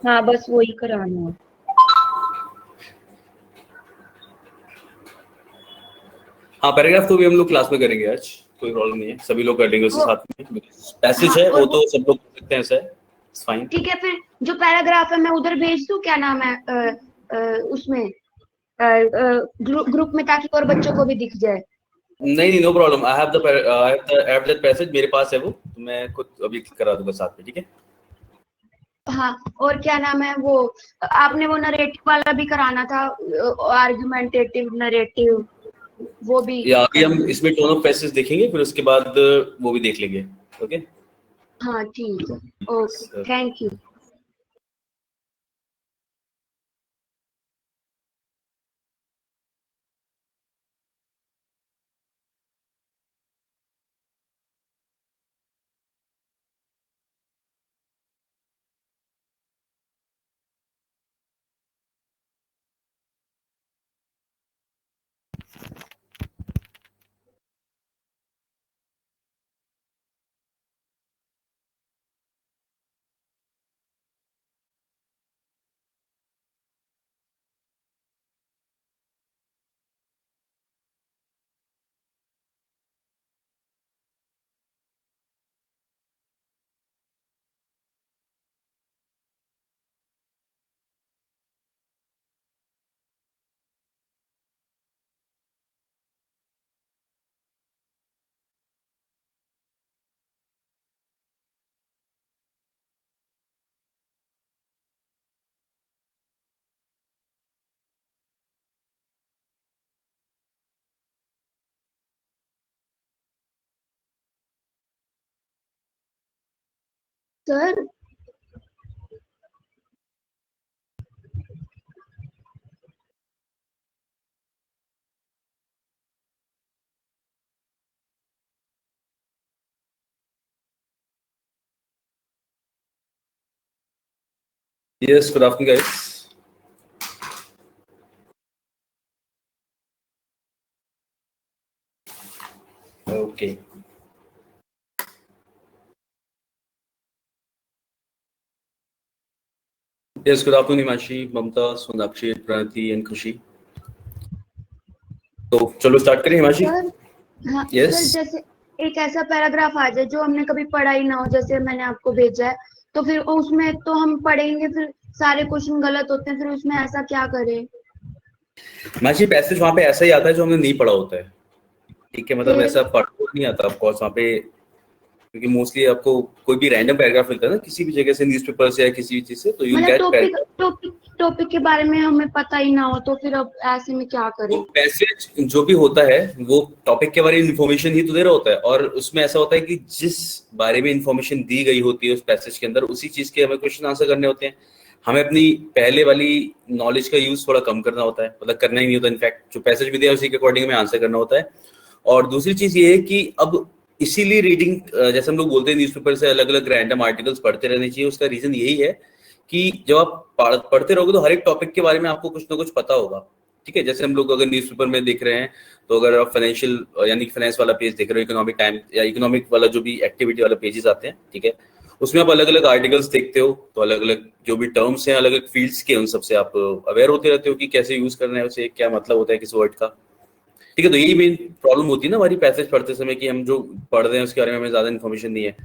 हाँ बस वही कराना है। हाँ पैराग्राफ तो भी हम लोग क्लास में करेंगे आज, कोई प्रॉब्लम नहीं है, सभी लोग कर लेंगे उसके वो साथ में। पैसेज हाँ है और वो वो तो सब लोग कर सकते हैं, ऐसा है, इट्स फाइन। ठीक है, फिर जो पैराग्राफ है मैं उधर भेज दूं, क्या नाम है उसमें ग्रुप में, ताकि और बच्चों को भी दिख जाए। नहीं नहीं, no problem, I have that passage मेरे पास है, वो तो मैं खुद अभी करा दूंगा साथ में, ठीक है। हाँ और क्या नाम है वो, आपने वो नरेटिव वाला भी कराना था, आर्गुमेंटेटिव नरेटिव, वो भी या अभी हम करना है। इसमें टोन ऑफ पैसेज देखेंगे, फिर उसके बाद वो भी देख लेंगे, ओके। हाँ ठीक है, okay, thank you. Sir yes, good afternoon guys. Okay, yes, good afternoon Himanshi, Mamta, Sonakshi, Pranati and Khushi. तो चलो स्टार्ट करें हिमांशी। सर हाँ यस। सर, जैसे एक ऐसा पैराग्राफ आ जाए जो हमने कभी पढ़ा ही ना हो, जैसे मैंने आपको भेजा है, तो फिर उसमें तो हम पढ़ेंगे, फिर सारे क्वेश्चन गलत होते हैं, फिर उसमें ऐसा क्या करें? हिमांशी पैसेज वहां पे ऐसा ही आता है जो हमने नहीं पढ़ा होता है, ठीक है, मतलब फिर ऐसा पढ़ा नहीं आता ऑफकोर्स वहाँ पे, क्योंकि मोस्टली आपको कोई भी रैंडम पैराग्राफ मिलता है ना किसी भी जगह से, न्यूज़पेपर से या किसी भी चीज से, तो यू विल मतलब get topic paragraph. Topic topic के बारे में हमें पता ही ना हो, तो फिर अब ऐसे में क्या वो करें? पैसेज जो भी होता है वो टॉपिक के बारे में इंफॉर्मेशन ही तो दे रहा होता है, और उसमें ऐसा होता है कि जिस बारे में इंफॉर्मेशन दी गई होती है उस पैसेज के अंदर, उसी चीज के हमें क्वेश्चन आंसर करने होते हैं। हमें अपनी पहले वाली नॉलेज का यूज थोड़ा कम करना होता है, मतलब करना ही नहीं होता, इनफैक्ट जो पैसेज भी दिया है उसी के अकॉर्डिंग हमें आंसर करना होता है। और दूसरी चीज ये है कि अब इसीलिए रीडिंग, जैसे हम लोग बोलते हैं न्यूज़पेपर से अलग अलग रैंडम आर्टिकल्स पढ़ते रहने चाहिए, उसका रीजन यही है कि जब आप पढ़ते रहोगे तो हर एक टॉपिक के बारे में आपको कुछ ना कुछ पता होगा, ठीक है। जैसे हम लोग अगर न्यूज़पेपर में देख रहे हैं, तो अगर आप फाइनेंशियल यानी कि फाइनेंस वाला पेज देख रहे हो, इकोनॉमिक टाइम या इकोनॉमिक वाला जो भी एक्टिविटी वाला पेजेस आते हैं, ठीक है, उसमें आप अलग अलग आर्टिकल्स देखते हो, तो अलग अलग जो भी टर्म्स हैं अलग अलग फील्ड्स के, उन सबसे आप अवेयर होते रहते हो कि कैसे यूज करना है उसे, क्या मतलब होता है किस वर्ड का, ठीक है। तो यही मेन प्रॉब्लम होती है ना हमारी पैसेज पढ़ते समय, कि हम जो पढ़ रहे हैं उसके बारे में हमें ज्यादा इन्फॉर्मेशन नहीं है।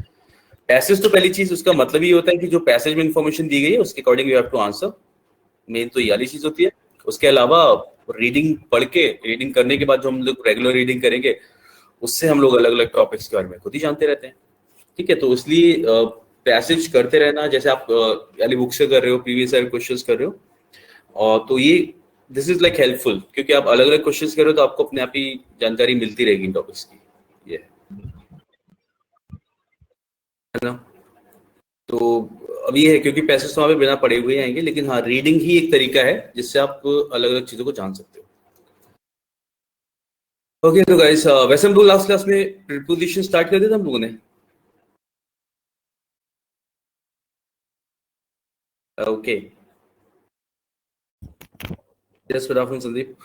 पैसेज तो पहली चीज उसका मतलब ये होता है कि जो पैसेज में इन्फॉर्मेशन दी गई है उसके according you have to answer, main तो ये वाली चीज होती है। उसके अलावा रीडिंग पढ़ के, रीडिंग करने के बाद जो हम लोग रेगुलर रीडिंग करेंगे, उससे हम लोग अलग अलग टॉपिक्स के बारे में खुद ही जानते रहते हैं, ठीक है। तो इसलिए पैसेज करते रहना, जैसे आप यानी बुक से कर रहे हो, प्रीवियस ईयर क्वेश्चंस कर रहे हो, और तो ये दिस इज लाइक हेल्पफुल, क्योंकि आप अलग अलग क्वेश्चंस कर रहे हो तो आपको अपने आप ही जानकारी मिलती रहेगी इन टॉपिक्स की, ये है ना। तो अब ये है, क्योंकि पैसेज तो वहाँ पे बिना पढ़े हुए आएंगे, लेकिन हाँ रीडिंग ही एक तरीका है जिससे आप अलग अलग चीजों को जान सकते हो। ओके तो गाइस, वैसे हम लोग लास्ट क्लास में प्रीपोजिशन स्टार्ट कर दिया था हम लोगों ने, okay. Yes, good afternoon Sandeep.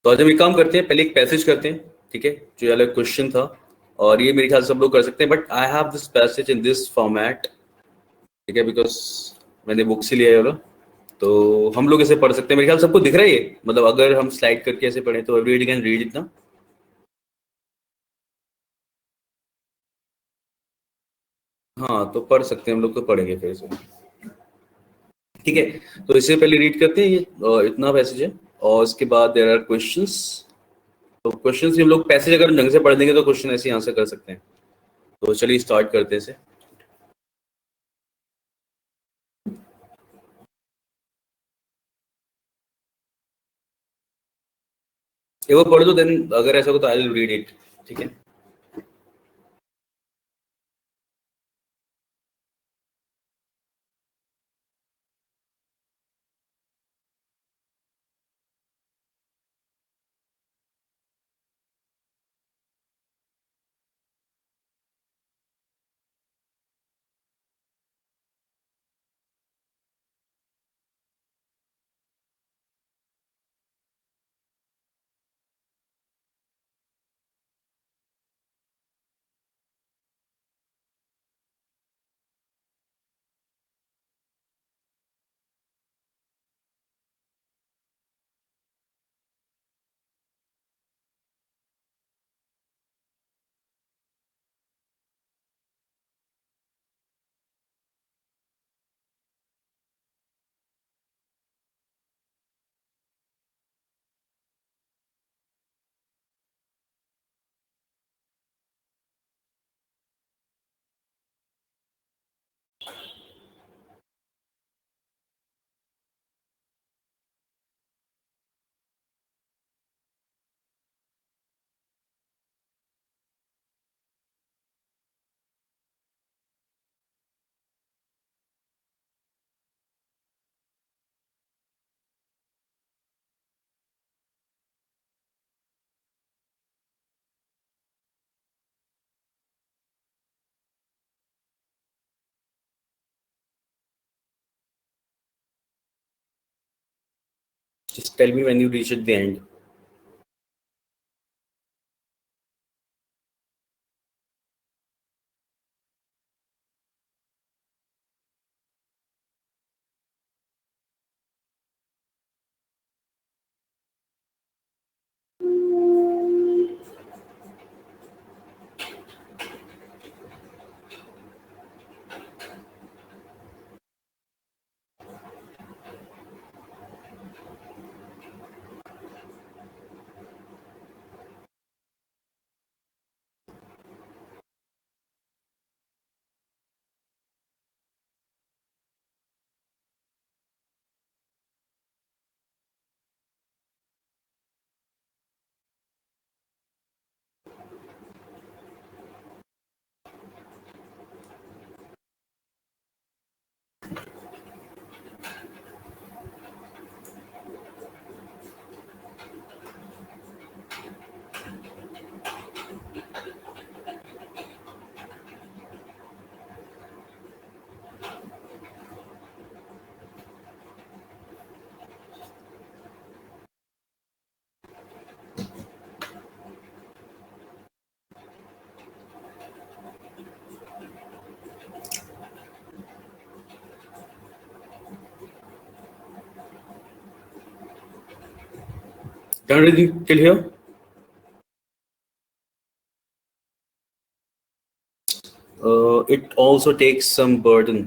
तो आज हम एक काम करते हैं, पहले एक पैसेज करते हैं, ठीक है, जो ये अलग क्वेश्चन था, और ये मेरे ख्याल से सब लोग कर सकते हैं, but I have this passage in this format, ठीक है, बिकॉज मैंने बुक से लिया है वाला, तो हम लोग इसे पढ़ सकते हैं। मेरे ख्याल सबको दिख रहा है ये, मतलब अगर हम स्लाइड करके ऐसे पढ़े तो एवरीबॉडी कैन रीड इट ना। हाँ, तो पढ़ सकते हैं हम लोग, तो पढ़ेंगे फिर इसे। ठीक है, तो इससे पहले रीड करते हैं ये इतना पैसेज है, और इसके बाद देयर आर क्वेश्चंस। तो क्वेश्चंस हम लोग पैसेज अगर ढंग से पढ़ देंगे तो क्वेश्चन ऐसे आंसर कर सकते हैं। तो चलिए स्टार्ट करते हैं इसे। एक बार पढ़ दो, देन अगर ऐसा हो तो आई विल रीड इट। ठीक है। Just tell me when you reach at the end. Done reading till here? It also takes some burden.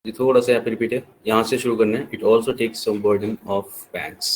ये थोड़ा सा यहाँ पे रिपीट है, यहाँ से शुरू करना है। It also takes some burden of banks.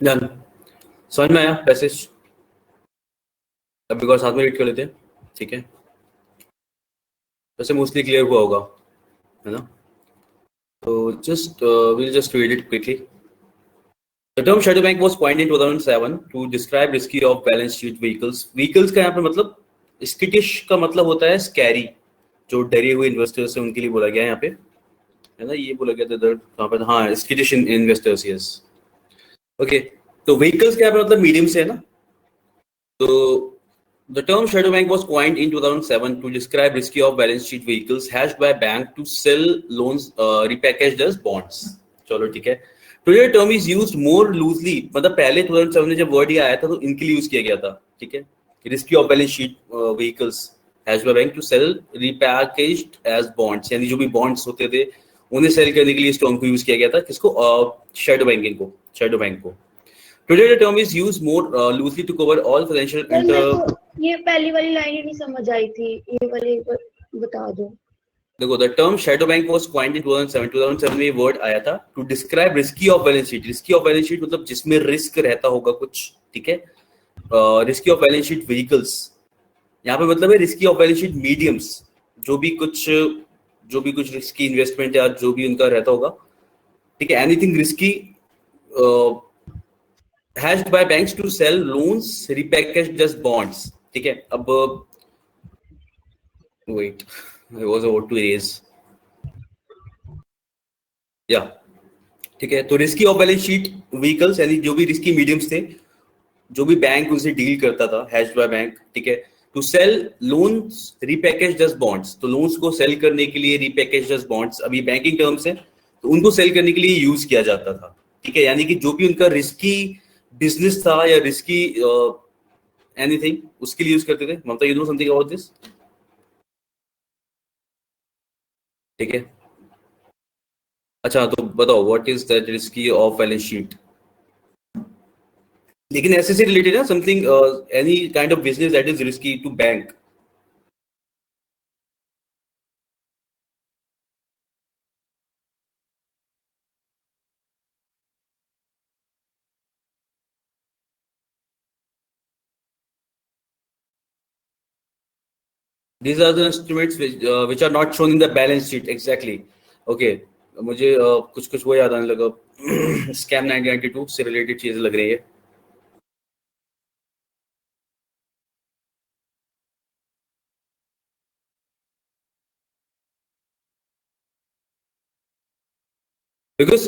Done, समझ में आया पैसेज? अब एक बार साथ में रीड कर लेते हैं, ठीक है? वैसे मोस्टली क्लियर हुआ होगा, है ना? तो just we'll just read it quickly. The term shadow bank was coined in 2007 to describe risky off balance sheet vehicles. Vehicles का यहाँ पे मतलब skittish का मतलब होता है scary, जो डरे हुए इन्वेस्टर्स हैं उनके लिए बोला गया है यहाँ पे, है ना? ये बोला गया था कहाँ पे? हाँ, skittish investors, yes. Okay, तो vehicles का यहाँ पे मतलब मीडियम से है ना? तो the term shadow bank was coined in 2007 to describe risky off balance sheet vehicles hashed by bank to sell loans repackaged as bonds. चलो ठीक है. Today term is used more loosely. मतलब पहले 2007 में जब वर्ड ये आया था तो इनके लिए यूज किया गया था, ठीक है? Risky off balance sheet vehicles has by bank to sell repackaged as bonds, यानी जो भी बॉन्ड्स होते थे उन्हें सेल करने के लिए इस टर्म को यूज किया गया था. किसको? शैडो बैंकिंग को, शैडो बैंक को. Today the term is used more loosely to cover all financial sir मेरे को ये पहली वाली लाइन ही नहीं समझ आई थी, ये वाली एक बार बता दो. देखो, the term shadow bank was coined in 2007 में ये वर्ड आया था to describe risky off balance sheet. Risky off balance sheet मतलब जिसमें रिस्क रहता होगा कुछ, ठीक है? Risky off balance sheet vehicles यहाँ पे मतलब है risky off balance sheet mediums, जो भी कुछ रिस्की इन्वेस्टमेंट या जो भी उनका रहता होगा, ठीक है? Anything risky hashed by banks to sell loans repackaged as bonds, ठीक है? अब wait, I was about to erase, या ठीक है? तो risky off balance sheet vehicles यानी जो भी रिस्की मीडियम्स थे, जो भी बैंक उनसे डील करता था, हैश्ड बाय बैंक, ठीक है? To sell loans repackaged as bonds, तो लोन्स को सेल करने के लिए रिपैकेज्ड एज बॉन्ड्स, अभी बैंकिंग टर्म्स है तो उनको सेल करने के लिए यूज किया जाता था, ठीक है? यानी कि जो भी उनका रिस्की बिजनेस था या रिस्की एनीथिंग उसके लिए यूज करते थे. Mamta, you know something about this? ठीक है, अच्छा तो बताओ what is that risky off balance sheet? लेकिन ऐसे से रिलेटेड है something, any kind of business that is risky to bank. These are the instruments which are not shown in the balance sheet. Exactly. Okay. मुझे कुछ वो याद आने लगा. स्कैम 1992 से रिलेटेड चीजें लग रही है. बिकॉज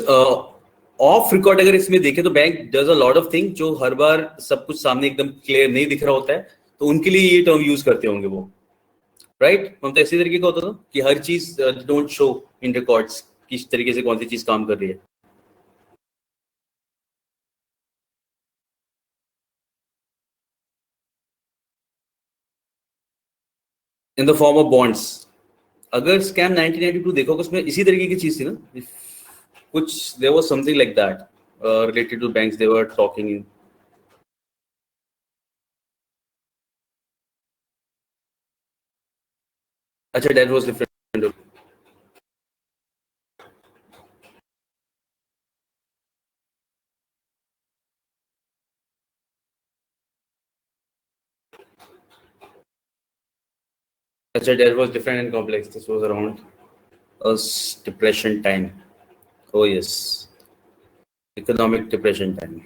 ऑफ रिकॉर्ड अगर इसमें देखें तो bank does a lot of thing जो हर बार सब कुछ सामने एकदम क्लियर नहीं दिख रहा होता है, तो उनके लिए ये टर्म यूज करते होंगे वो, राइट? हम तो इसी तरीके का होता था कि हर चीज डोंट शो इन रिकॉर्ड्स किस तरीके से कौन सी चीज काम कर रही है. In the form of bonds. अगर स्कैम 1992 देखोगे उसमें इसी तरीके की चीज थी ना, कुछ there was something like that related to banks they were talking in. अच्छा, दैट वाज डिफरेंट. अच्छा, that was different and complex. This was around depression time. Oh yes, economic depression time.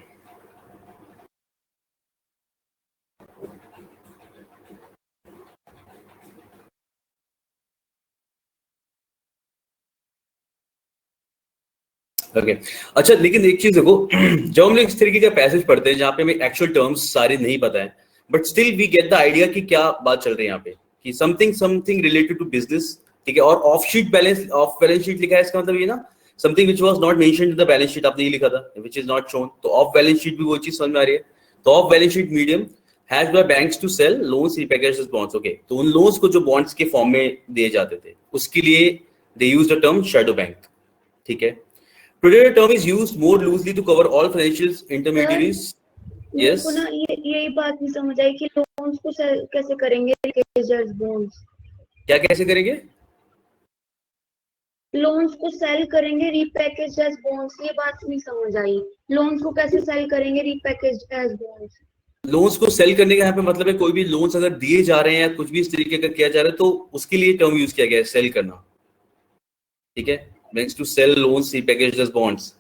Okay. अच्छा, लेकिन एक चीज देखो, जब हम लोग इस तरीके का पैसेज पढ़ते हैं जहाँ पे हमें एक्चुअल टर्म्स सारे नहीं पता है, but still we get the idea कि क्या बात चल रही है यहाँ पे, कि समथिंग रिलेटेड टू बिजनेस, ठीक है? और ऑफ बैलेंस शीट लिखा है, इसका मतलब ये ना something which was not mentioned in the balance sheet, आपने ये लिखा था विच इज नॉट शोन, तो ऑफ बैलेंस शीट भी वो चीज समझ में आ रही है. तो off balance sheet medium has by banks to sell loans repackaged as bonds. Okay, तो उन लोन्स को जो बॉन्ड्स के फॉर्म में दिए जाते थे उसके लिए they use the term shadow bank, ठीक है? Today the term is used more loosely to cover all financial intermediaries. Yes. को ना यही बात नहीं समझ आई कि लोन्स को कैसे करेंगे, बॉन्ड्स क्या कैसे करेंगे? लोन्स को सेल करेंगे रीपैकेज एज बॉन्ड्स, ये बात नहीं समझ आई। लोन्स को कैसे सेल करेंगे रीपैकेज एज बॉन्ड्स? लोन्स को सेल करने का यहाँ पे मतलब है कोई भी लोन्स अगर दिए जा रहे हैं या कुछ भी इस तरीके का किया जा रहा है तो उसके लिए टर्म यूज किया गया है सेल करना, ठीक है। Banks to sell loans repackaged as bonds.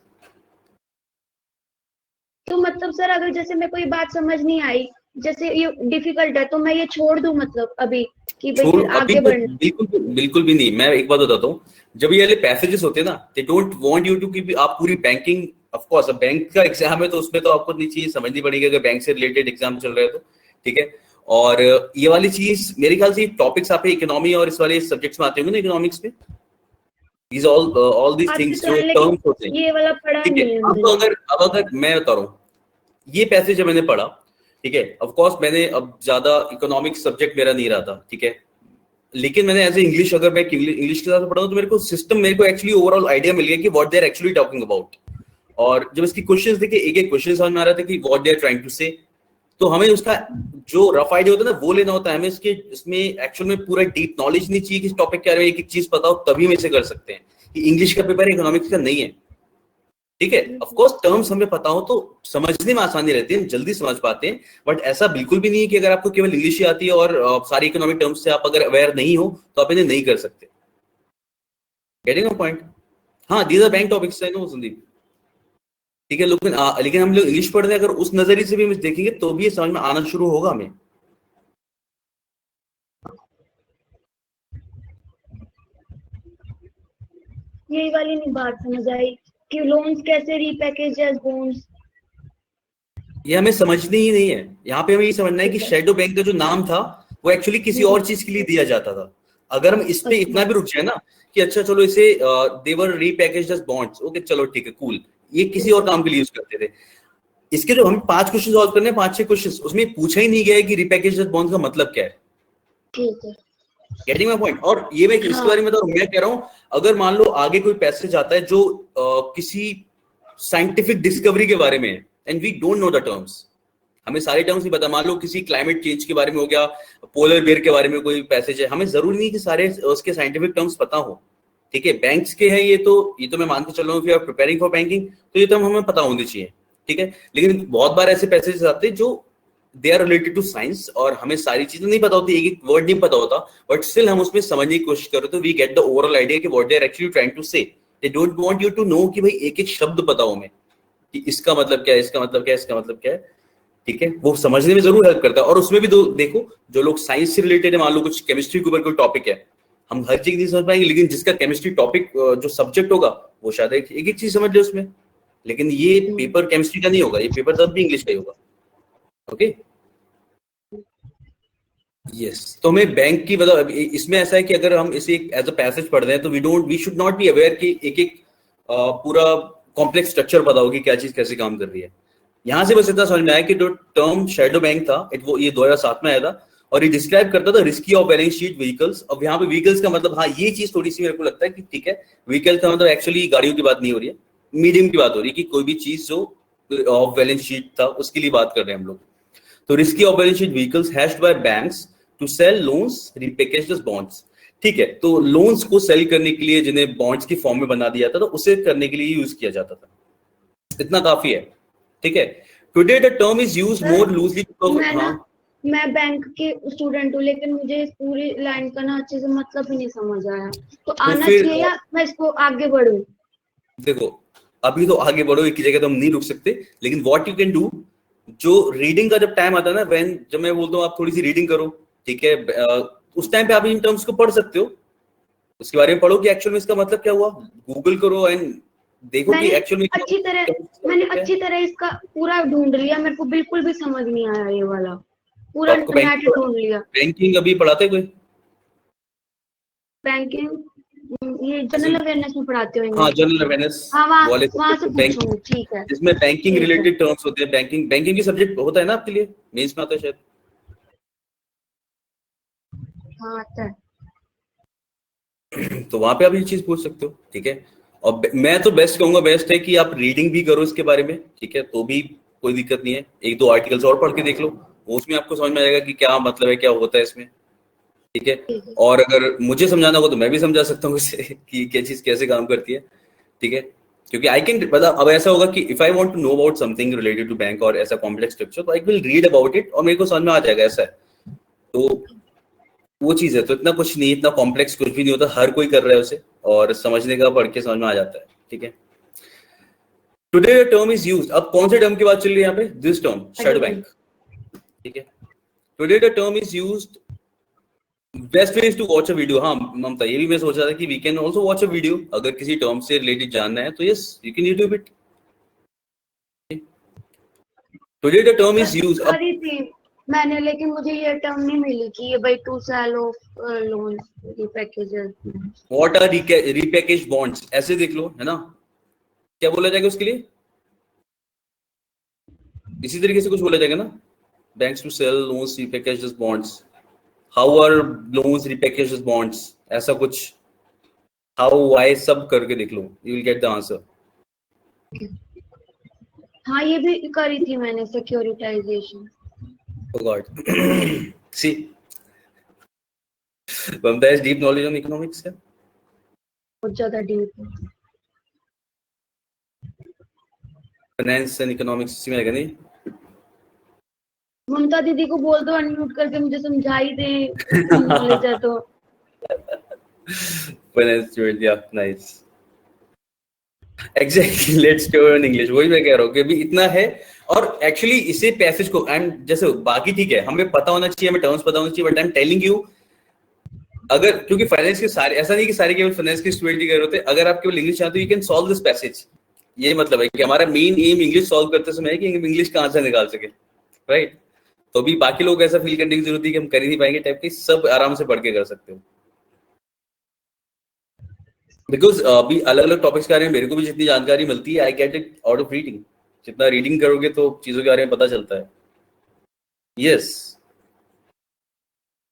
तो मतलब सर अगर जैसे मेरे को ये बात समझ नहीं आई, जैसे ये डिफिकल्ट है तो मैं ये छोड़ दूं मतलब अभी कि भाई छोड़ फिर अभी आगे तो बढ़ना? बिल्कुल बिल्कुल भी नहीं। मैं एक बात बताता हूँ, जब ये वाले पैसेजेस होते हैं ना, they don't want you to कि आप पूरी बैंकिंग, ऑफ कोर्स अब बैंक का एग्जाम है तो उसमें तो आपको नहीं चीज समझनी पड़ेगी अगर बैंक से रिलेटेड एग्जाम चल रहा है तो, ठीक है। और ये वाली चीज मेरे ख्याल से टॉपिक्स आप इकोनॉमी और इस वाले सब्जेक्ट्स में आते होंगे ना, इकोनॉमिक्स में, these all these आते things तो जो है लेकिन टर्म्स होते हैं, ये वाला पढ़ा ठीक है। नहीं है अब मैंने। अगर मैं बता रहा हूँ, ये पैसेज जब मैंने पढ़ा, ठीक है, ऑफ कोर्स मैंने अब ज्यादा इकोनॉमिक्स सब्जेक्ट मेरा नहीं रहा था, ठीक है, लेकिन मैंने एज ए इंग्लिश, अगर मैं इंग्लिश के साथ पढ़ा हूं तो मेरे को सिस्टम, मेरे को एक्चुअली ओवरऑल आइडिया मिल गया कि what they are actually talking about. और जब इसकी क्वेश्चंस देखे, एक एक क्वेश्चन समझ में आ रहा था कि what they are trying to say, तो हमें उसका जो रफ आइडिया होता है ना वो लेना होता है हमें। इसमें एक्चुअल में पूरा डीप नॉलेज नहीं चाहिए कि इस टॉपिक के बारे में एक एक चीज पता हो तभी हम इसे कर सकते हैं। कि इंग्लिश का पेपर इकोनॉमिक्स का नहीं है, ठीक है। ऑफ कोर्स टर्म्स हमें पता हो तो समझने में आसानी रहती है, जल्दी समझ पाते हैं, बट ऐसा बिल्कुल भी नहीं है कि अगर आपको केवल इंग्लिश ही आती है और सारी इकोनॉमिक टर्म्स से आप अगर अवेयर नहीं हो तो आप इन्हें नहीं कर सकते। Getting a point? हाँ, these are bank topics, I know Sandeep, ठीक है। लेकिन हम लोग इंग्लिश पढ़ रहे हैं, अगर उस नजरिए से भी हम देखेंगे तो भी ये समझ में आना शुरू होगा हमें। यही वाली नहीं बात समझ आई कि लोन्स कैसे रीपैकेज एज बॉन्ड्स। ये हमें समझनी ही नहीं है। यहाँ पे हमें ये समझना है कि ठीक है। शैडो बैंक का जो नाम था वो एक्चुअली किसी और चीज के लिए दिया जाता था। अगर हम इस पे अच्छा। इतना भी रुक जाए ना कि अच्छा चलो इसे देवर रीपैकेज्ड एज बॉन्ड्स, ओके चलो ठीक है कूल, ये किसी और काम के लिए यूज करते थे। इसके जो हम 5 क्वेश्चन सॉल्व करने हैं, 5-6 क्वेश्चन, उसमें पूछा ही नहीं गया है कि रिपैकेज्ड एज बॉन्ड्स का मतलब क्या है। ठीक है। Getting my point? और ये मैं इसके हाँ। बारे में बता रहा हूं, मैं कह रहा हूं अगर मान लो आगे कोई पैसेज आता है जो किसी साइंटिफिक डिस्कवरी के बारे में है and we don't know the terms, हमें सारे टर्म्स नहीं पता, मान लो किसी क्लाइमेट चेंज के बारे में हो गया, पोलर बियर के बारे में कोई पैसेज है, हमें जरूरी नहीं कि सारे उसके साइंटिफिक टर्म्स पता हो, ठीक है। बैंक्स के हैं ये तो मैं मान के चल रहा हूँ, प्रिपेयरिंग फॉर बैंकिंग तो ये तो हमें पता होनी चाहिए, ठीक है। लेकिन बहुत बार ऐसे पैसेज आते हैं जो they are related to science और हमें सारी चीजें नहीं पता होती, एक एक वर्ड नहीं पता होता, बट स्टिल हम उसमें समझने की कोशिश करो तो we get the overall idea कि what they are actually trying to say. They don't want you to know कि भाई एक एक शब्द पता हो हमें कि इसका मतलब क्या है, इसका मतलब क्या है, इसका मतलब क्या है, ठीक है। वो समझने में जरूर हेल्प करता है। और उसमें भी देखो, जो लोग साइंस से रिलेटेड है, मान लो कुछ केमिस्ट्री के ऊपर कोई टॉपिक है, हम हर चीज नहीं समझ पाएंगे, लेकिन जिसका केमिस्ट्री टॉपिक जो सब्जेक्ट होगा वो शायद एक एक चीज समझ ले उसमें। लेकिन ये पेपर केमिस्ट्री का नहीं होगा, ये पेपर तब भी इंग्लिश का ही होगा, ओके। यस, तो हमें बैंक की मतलब इसमें ऐसा है कि अगर हम इसे एज अ पैसेज पढ़ रहे हैं तो we should not be aware कि एक एक पूरा कॉम्प्लेक्स स्ट्रक्चर पता हो कि क्या चीज कैसे काम कर रही है। यहां से बस इतना समझ में आया कि जो टर्म शैडो बैंक था वो ये 2007 में आया था और ये डिस्क्राइब करता था risky off balance sheet vehicles. अब यहाँ पे व्हीकल्स का मतलब, हाँ ये चीज थोड़ी सी मेरे को लगता है कि ठीक है, व्हीकल का मतलब एक्चुअली गाड़ियों की बात नहीं हो रही है, मीडियम की बात हो रही है कि कोई भी चीज जो ऑफ बैलेंस शीट था उसके लिए बात कर रहे हैं हम लोग। तो risky off balance sheet vehicles hashed by banks to sell loans repackaged as bonds, ठीक है। तो लोन्स को सेल करने के लिए जिन्हें बॉन्ड्स की फॉर्म में बना दिया था, तो उसे करने के लिए यूज किया जाता था। इतना काफी है, ठीक है। Today the term is used more loosely. मैं बैंक के स्टूडेंट हूँ लेकिन मुझे इस पूरी लाइन का ना अच्छे से मतलब ही नहीं समझ आया, तो आना चाहिए या मैं इसको आगे बढ़ूं? देखो, अभी तो आगे बढ़ो, एक ही जगह तो हम नहीं रुक सकते, लेकिन व्हाट यू कैन डू, जो रीडिंग का जब टाइम आता है ना, जब मैं बोलता हूँ आप थोड़ी सी रीडिंग करो, ठीक है, उस टाइम पे आप इन टर्म्स को पढ़ सकते हो, उसके बारे में पढ़ो कि एक्चुअल में इसका मतलब क्या हुआ, गूगल करो एंड देखो कि एक्चुअल में मैंने अच्छी तरह इसका पूरा ढूंढ लिया, मेरे को बिल्कुल भी समझ नहीं आया ये वाला, पूरा नेट ढूंढ लिया। बैंकिंग अभी पढ़ाते कोई? बैंकिंग ये जनरल अवेयरनेस में पढ़ाते होंगे। हाँ, जनरल अवेयरनेस, हाँ, वहां से पूछूंगी, ठीक है। जिसमें बैंकिंग रिलेटेड टर्म्स होते हैं, बैंकिंग की सब्जेक्ट होता है ना आपके लिए, मेंस में आता है शायद। हाँ आता है। तो वहां पे आप ये चीज पूछ सकते हो, ठीक है। और मैं तो बेस्ट कहूंगा, बेस्ट है कि आप रीडिंग भी करो इसके बारे में, ठीक है, तो भी कोई दिक्कत नहीं है, 1-2 आर्टिकल्स और पढ़ के देख लो, उसमें आपको समझ में आएगा कि क्या मतलब है, क्या होता है इसमें। ठीक है। और अगर मुझे समझाना हो तो मैं भी समझा सकता हूँ उसे कि क्या चीज कैसे काम करती है, ठीक है। क्योंकि आई कैन मतलब अब ऐसा होगा कि if I want to know about something related to bank और ऐसा कॉम्प्लेक्स स्ट्रक्चर, तो I will read about it और मेरे को समझ में आ जाएगा, ऐसा है। तो वो चीज है, तो इतना कुछ नहीं, इतना कॉम्प्लेक्स कुछ भी नहीं होता, हर कोई कर रहा है उसे, और समझने का पढ़ के समझ में आ जाता है, ठीक है। Today the term is used, अब कौन से टर्म की बात चल रही है यहाँ पे? दिस टर्म, शैडो बैंक, ठीक है। Today the term is used, best way is to watch a video. हाँ ममता, ये भी मैं सोच रहा था कि we can also watch a video, अगर किसी टर्म से रिलेटेड जानना है तो yes you can YouTube it. Today the term is used, अब करी थी मैंने, लेकिन मुझे ये टर्म नहीं मिली कि ये भाई 2 साल of loan packages. What are repackage bonds, ऐसे देख लो, है ना, क्या बोला जाएगा उसके लिए? इसी तरीके से कुछ बोला जाएगा ना, banks to sell loans repackage as bonds, how are loans repackage as bonds, ऐसा कुछ, हाउ व्हाई सब करके देख लो, you will get the answer. हाँ ये भी करी थी मैंने, securitisation. Oh God. See, Mamta has deep knowledge on economics. है? बहुत ज्यादा डीप। Finance and economics इसी में रहेगा नहीं? ममता दीदी को बोल दो अनम्यूट करके मुझे समझा ही दे, नॉलेज है तो। Finance student, yeah, nice. Exactly, let's do it in English. वही मैं कह रहा हूँ कि भी इतना है, और एक्चुअली इसे पैसेज को एंड जैसे बाकी ठीक है, हमें पता होना चाहिए, हमें टर्म्स पता होना चाहिए, but I am telling you, अगर क्योंकि फाइनेंस के सारे, ऐसा नहीं कि सारे केवल फाइनेंस के स्टूडेंट ही कर रहे होते, अगर आप केवल इंग्लिश चाहते हो you can solve this passage. ये मतलब है कि हमारा मेन एम इंग्लिश सॉल्व करते समय है कि इंग्लिश का आंसर निकाल सके, राइट। तो भी बाकी लोग ऐसा फील करने की जरूरत है कि हम कर ही नहीं पाएंगे टाइप की, सब आराम से पढ़ के कर सकते हो, बिकॉज अभी अलग अलग टॉपिक्स के बारे में मेरे को भी जितनी जानकारी मिलती है, I get it out of reading. जितना रीडिंग करोगे तो चीजों के बारे में पता चलता है। यस,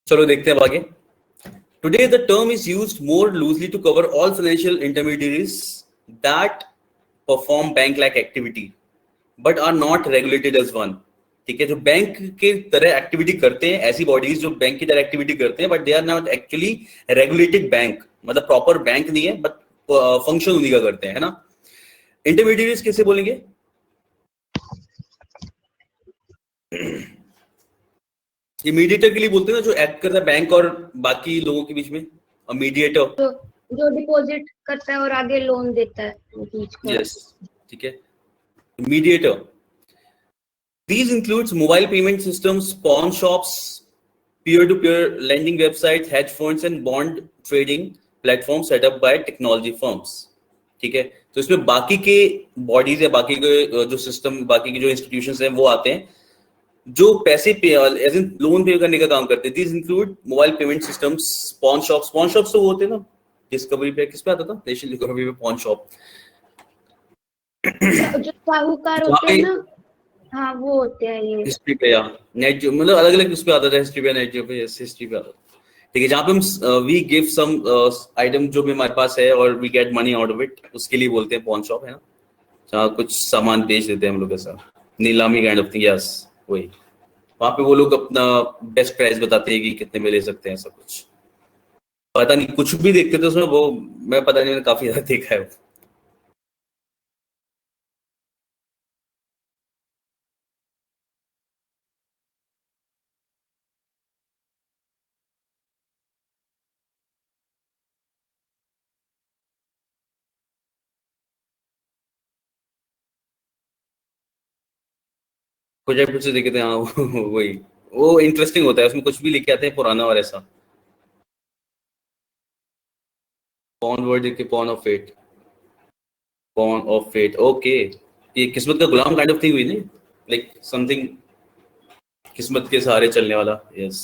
चलो देखते हैं अब आगे। Today, the term is used more loosely to cover all financial intermediaries that perform bank-like activity, but are not regulated as one. ठीक है, जो बैंक के तरह एक्टिविटी करते हैं, ऐसी बॉडीज जो बैंक की तरह एक्टिविटी करते हैं, but they are not actually regulated bank, मतलब प्रॉपर बैंक नहीं है, बट फंक्शन उन्हीं का करते हैं, है ना। इंटरमीडिएट्स किसे बोलेंगे? ये मीडिएटर के लिए बोलते हैं ना, जो एक्ट करता है बैंक और बाकी लोगों के बीच में, मीडिएटर, तो जो डिपॉजिट करता है और आगे लोन देता है बीच का। यस, ठीक है, mediator. These includes mobile payment systems, pawn shops, peer-to-peer lending websites, hedge funds and bond trading platforms set up by technology firms. ठीक है, तो इसमें बाकी के बॉडीज या बाकी के जो सिस्टम, बाकी के जो इंस्टीट्यूशंस हैं वो आते हैं जो पैसे पे एज इन लोन पे करने का काम करते हैं। These include mobile payment systems, pawn shops तो वो होते हैं ना, डिस्कवरी पे किस पे आता था, नेशनल डिस्कवरी पे pawn shop, जो साहूकार होते हैं ना, हाँ वो होते हैं ये हिस्ट्री पे या नेट, जो मतलब अलग अलग उस पे आता था, हिस्ट्री पे, नेट पे, यस हिस्ट्री पे आता था, ठीक है, जहाँ पे हम वी गिव सम आइटम जो भी हमारे पास है और we get money out of it, उसके लिए बोलते हैं पॉन शॉप, है ना, जहाँ कुछ सामान बेच देते हैं हम लोग, ऐसा नीलामी काइंड ऑफ थिंग, यस वही। वहाँ पे वो लोग अपना बेस्ट प्राइस बताते हैं कि कितने में ले सकते हैं, ऐसा कुछ पता नहीं, कुछ भी देखते थे उसमें, वो मैं पता नहीं, मैंने काफी ज्यादा देखा है। कुछ एपिसोड से देखे थे, हाँ वही, वो इंटरेस्टिंग होता है, उसमें कुछ भी लेके आते हैं पुराना और ऐसा। पॉन वर्ड देख के, pawn of fate, pawn of fate, okay, ये किस्मत का गुलाम काइंड ऑफ थिंग हुई नहीं, लाइक समथिंग किस्मत के सहारे चलने वाला, यस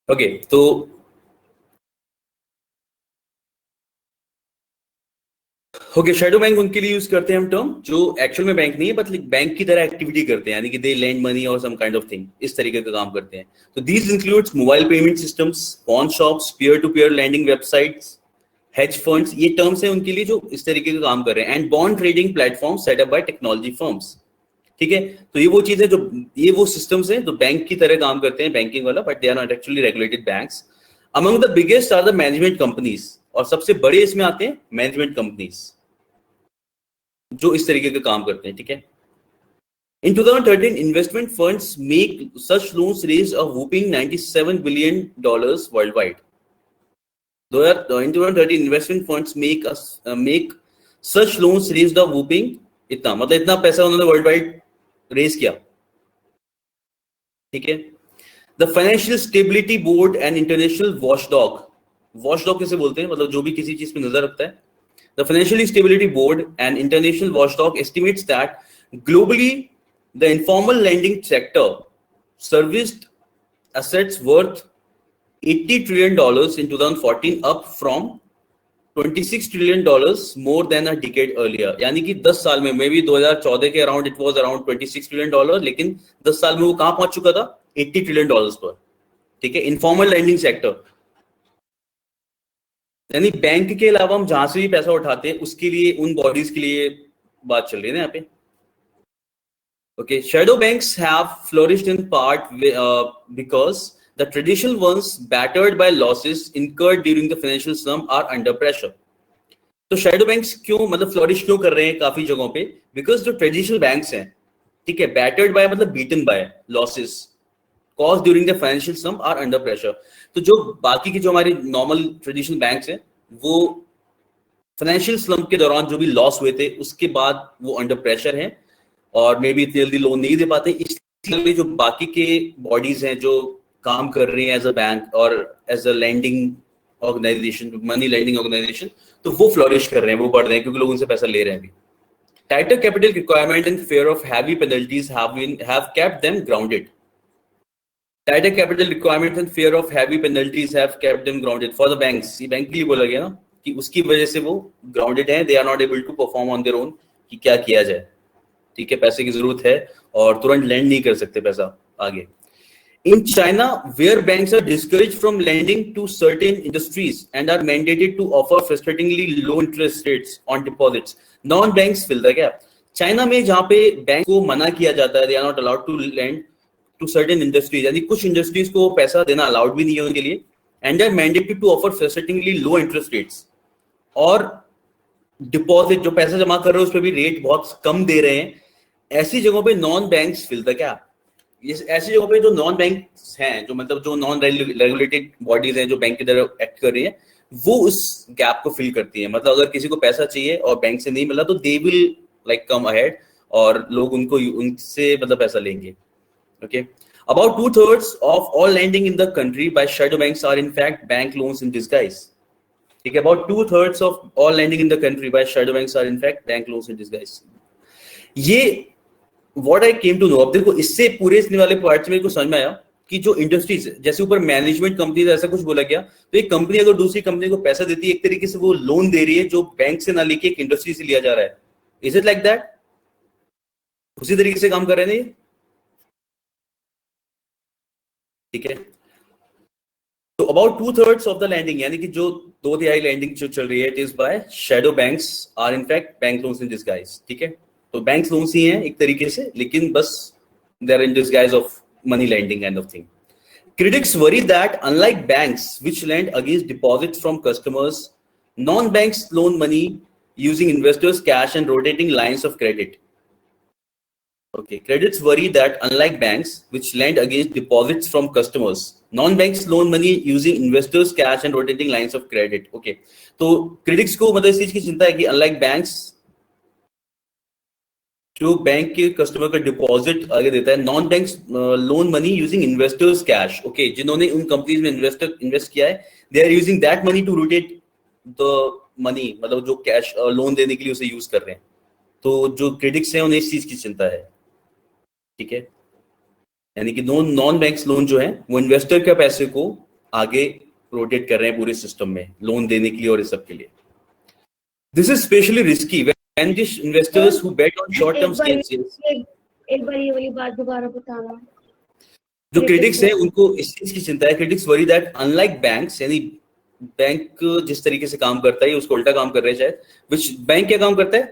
ओके। तो ओके, शैडो बैंक उनके लिए यूज करते हैं हम टर्म जो एक्चुअल में बैंक नहीं है, बट बैंक की तरह एक्टिविटी करते हैं, यानी कि दे लैंड मनी और सम काइंड ऑफ थिंग, इस तरीके का काम करते हैं। तो these includes mobile payment systems, pawn shops, peer to peer lending websites, hedge funds, ये टर्म्स हैं उनके लिए जो इस तरीके का काम कर रहे हैं, and bond trading platform set up by technology firms. ठीक है, तो ये वो चीज है जो, ये वो सिस्टम्स हैं जो बैंक की तरह काम करते हैं, बैंकिंग वाला, but they are not actually regulated banks. Among the biggest are the management companies, और सबसे बड़े इसमें आते हैं मैनेजमेंट कंपनीज जो इस तरीके का काम करते हैं। ठीक है, in 2013 investment funds make such loans raised a whopping $97 billion worldwide. In 2013 investment funds make such loans raised a whopping, इतना मतलब इतना पैसा उन्होंने वर्ल्ड वाइड रेज किया। ठीक है, the financial stability board and international watchdog किसे बोलते हैं, मतलब जो भी किसी चीज पे नजर रखता है। The financial stability board and international watchdog estimates that globally the informal lending sector serviced assets worth $80 trillion in 2014, up from $26 trillion more than a decade earlier। यानी कि 10 साल में, मे बी 2014 के around it was around $26 trillion, लेकिन 10 साल में वो कहां पहुंच चुका था, $80 trillion पर। ठीक है, इनफॉर्मल लैंडिंग सेक्टर, यानी बैंक के अलावा हम जहां से भी पैसा उठाते हैं उसके लिए, उन बॉडीज के लिए बात चल रही है ना यहाँ पे। Okay, shadow banks have flourished in part because the traditional ones, battered by losses incurred during the financial slump, are under pressure. तो shadow banks क्यों मतलब flourish क्यों कर रहे हैं काफी जगहों पे? Because जो traditional banks हैं, ठीक है, battered by मतलब beaten by losses caused during the financial slump are under pressure. तो जो बाकी के जो हमारे normal traditional banks हैं, वो फाइनेंशियल स्लम्प के दौरान जो भी लॉस हुए थे उसके बाद वो अंडर प्रेशर हैं और मे भी इतनी जल्दी लोन नहीं दे पाते। इसलिए जो बाकी के बॉडीज हैं जो काम कर रही हैं एज अ बैंक और as a lending organisation, money lending organisation, तो वो फ्लोरिश कर रहे हैं, वो बढ़ रहे हैं क्योंकि लोग उनसे पैसा ले रहे हैं। Tighter capital requirement and fear of heavy penalties have kept them grounded. Tighter capital requirements and fear of heavy penalties have kept them grounded for the banks. ये बैंक के लिए बोला गया ना कि उसकी वजह से वो grounded हैं, they are not able to perform on their own कि क्या किया जाए। ठीक है, पैसे की जरूरत है और तुरंत लैंड नहीं कर सकते पैसा आगे। In China, where banks are discouraged from lending to certain industries and are mandated to offer frustratingly low interest rates on deposits, non-banks fill the gap. China में जहां पे बैंक को मना किया जाता है, they are not allowed to lend to certain industries, यानी कुछ इंडस्ट्रीज को पैसा देना अलाउड भी नहीं है उनके लिए, and they are mandated to offer frustratingly low interest rates, और डिपॉजिट जो पैसा जमा कर रहे हो उस पर भी रेट बहुत कम दे रहे हैं। ऐसी जगहों पे non banks fill the gap. ऐसी जगहों पे जो नॉन बैंक्स हैं, जो मतलब जो नॉन रेगुलेटेड बॉडीज हैं जो बैंक की तरह एक्ट कर रही हैं, वो उस गैप को फिल करती हैं। मतलब अगर किसी को पैसा चाहिए और बैंक से नहीं मिला तो they will like come ahead और लोग उनको उनसे मतलब पैसा लेंगे। Okay, about 2/3 of all lending in the country by shadow banks are in fact bank loans in disguise. ठीक है, about 2/3 of all lending in the country by shadow banks are in fact bank loans in disguise. ये what I came to know। अब देखो इससे पूरे इसने वाले part में को समझ में आया कि जो इंडस्ट्रीज जैसे ऊपर मैनेजमेंट कंपनी ऐसा कुछ बोला गया, तो एक कंपनी अगर दूसरी कंपनी को पैसा देती है एक तरीके से वो लोन दे रही है जो बैंक से ना लेके एक इंडस्ट्री से लिया जा रहा है। Is it like that? उसी तरीके से काम कर रहे हैं ये। ठीक है, तो अबाउट 2/3 ऑफ द लैंडिंग, यानी कि जो 2/3 लैंडिंग जो चल रही है, it is by shadow banks are in fact bank loans in disguise. ठीक है, तो बैंक लोन्स ही हैं एक तरीके से, लेकिन बस they are in disguise of money lending kind of thing. Critics worry that unlike banks which lend against deposits from customers, non-banks loan money using investors' cash and rotating lines of credit. Okay, critics worry that unlike banks which lend against deposits from customers, non-banks loan money using investors' cash and rotating lines of credit. Okay, तो critics को मतलब इस चीज की चिंता है कि unlike banks जो बैंक के कस्टमर का डिपॉजिट आगे देता है, non banks loan money using investors cash. Okay, जिन्होंने उन कंपनीज में इन्वेस्ट किया है, they are using that money to rotate the money, मतलब जो कैश लोन देने के लिए उसे यूज कर रहे हैं। तो जो क्रिटिक्स हैं उन्हें इस चीज की चिंता है। ठीक है, यानी कि नॉन बैंक्स लोन जो है वो इन्वेस्टर के पैसे को आगे रोटेट कर रहे हैं पूरे सिस्टम में लोन देने के लिए और इस सब के लिए। This is specially risky and these investors who bet on short term gains। एक बार ये वाली बात दोबारा बताना। जो क्रिटिक्स हैं उनको इस चीज की चिंता है, critics worry that unlike banks, यानी बैंक जिस तरीके से काम करता है उसको उल्टा काम कर रहे हैं शायद। विच बैंक क्या काम करता है,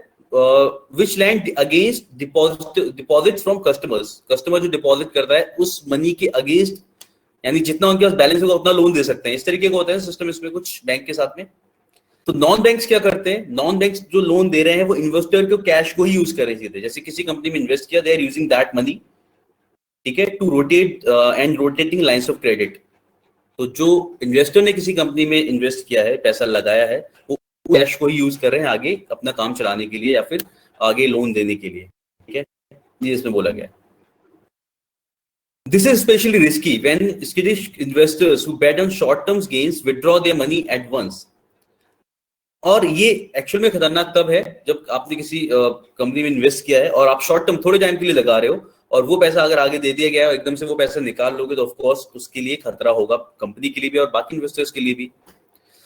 which lend against deposits from customers. Customer जो डिपॉजिट करता है उस मनी के अगेंस्ट, यानी जितना उनके पास बैलेंस होगा उतना लोन दे सकते हैं। इस तरीके का होता है सिस्टम इसमें कुछ बैंक के साथ में। तो नॉन बैंक्स क्या करते हैं, नॉन बैंक्स जो लोन दे रहे हैं वो इन्वेस्टर को कैश को ही यूज कर रहे थे। जैसे किसी कंपनी में इन्वेस्ट किया, they are using that money, ठीक है, to rotate and rotating lines of credit. तो जो इन्वेस्टर ने किसी कंपनी में इन्वेस्ट किया है, पैसा लगाया है, वो कैश को ही यूज कर रहे हैं आगे अपना काम चलाने के लिए या फिर आगे लोन देने के लिए, ठीक है, ये इसमें बोला गया है। This is especially risky when skittish investors who bet on short-term gains withdraw their money at once. और ये एक्चुअल में खतरनाक तब है जब आपने किसी कंपनी में इन्वेस्ट किया है और आप शॉर्ट टर्म थोड़े टाइम के लिए लगा रहे हो, और वो पैसा अगर आगे दे दिया गया है एकदम से वो पैसा निकाल लोगे तो ऑफ कोर्स उसके लिए खतरा होगा, कंपनी के लिए भी और बाकी इन्वेस्टर्स के लिए भी।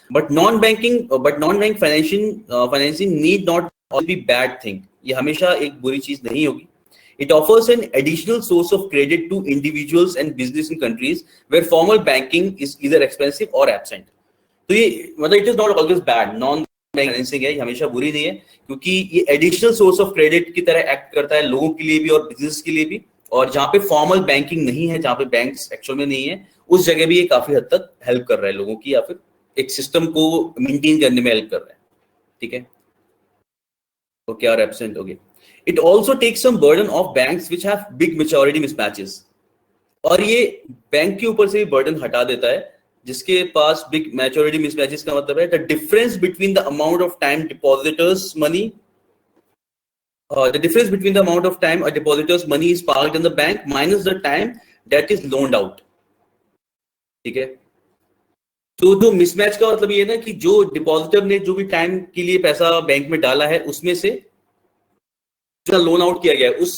But non bank financing need not be bad thing, ये हमेशा एक बुरी चीज नहीं होगी। It offers an additional source of credit to individuals and business in countries where formal banking is either expensive or absent. तो ये मतलब it is not always bad, non bank financing है, ये हमेशा बुरी नहीं है, क्योंकि ये एडिशनल सोर्स ऑफ क्रेडिट की तरह एक्ट करता है लोगों के लिए भी और बिजनेस के लिए भी। और जहां पे फॉर्मल बैंकिंग नहीं है, जहां पे बैंक्स एक्चुअल में नहीं है, उस जगह भी ये काफी हद तक हेल्प कर रहा है लोगों की, या फिर एक सिस्टम को मेंटेन करने में हेल्प कर रहा है, ठीक है। ओके, और एब्सेंट हो गए। It also takes some burden off banks which have big maturity mismatches. और ये बैंक के ऊपर से भी बर्डन हटा देता है जिसके पास बिग मैच्योरिटी मिसमैचेस का मतलब है the difference between the amount of time depositors money a depositor's money is parked in the bank minus the time that is loaned out, ठीक है। तो जो मिसमैच का मतलब ये है ना कि जो डिपॉजिटर ने जो भी टाइम के लिए पैसा बैंक में डाला है उसमें से लोन आउट किया गया उस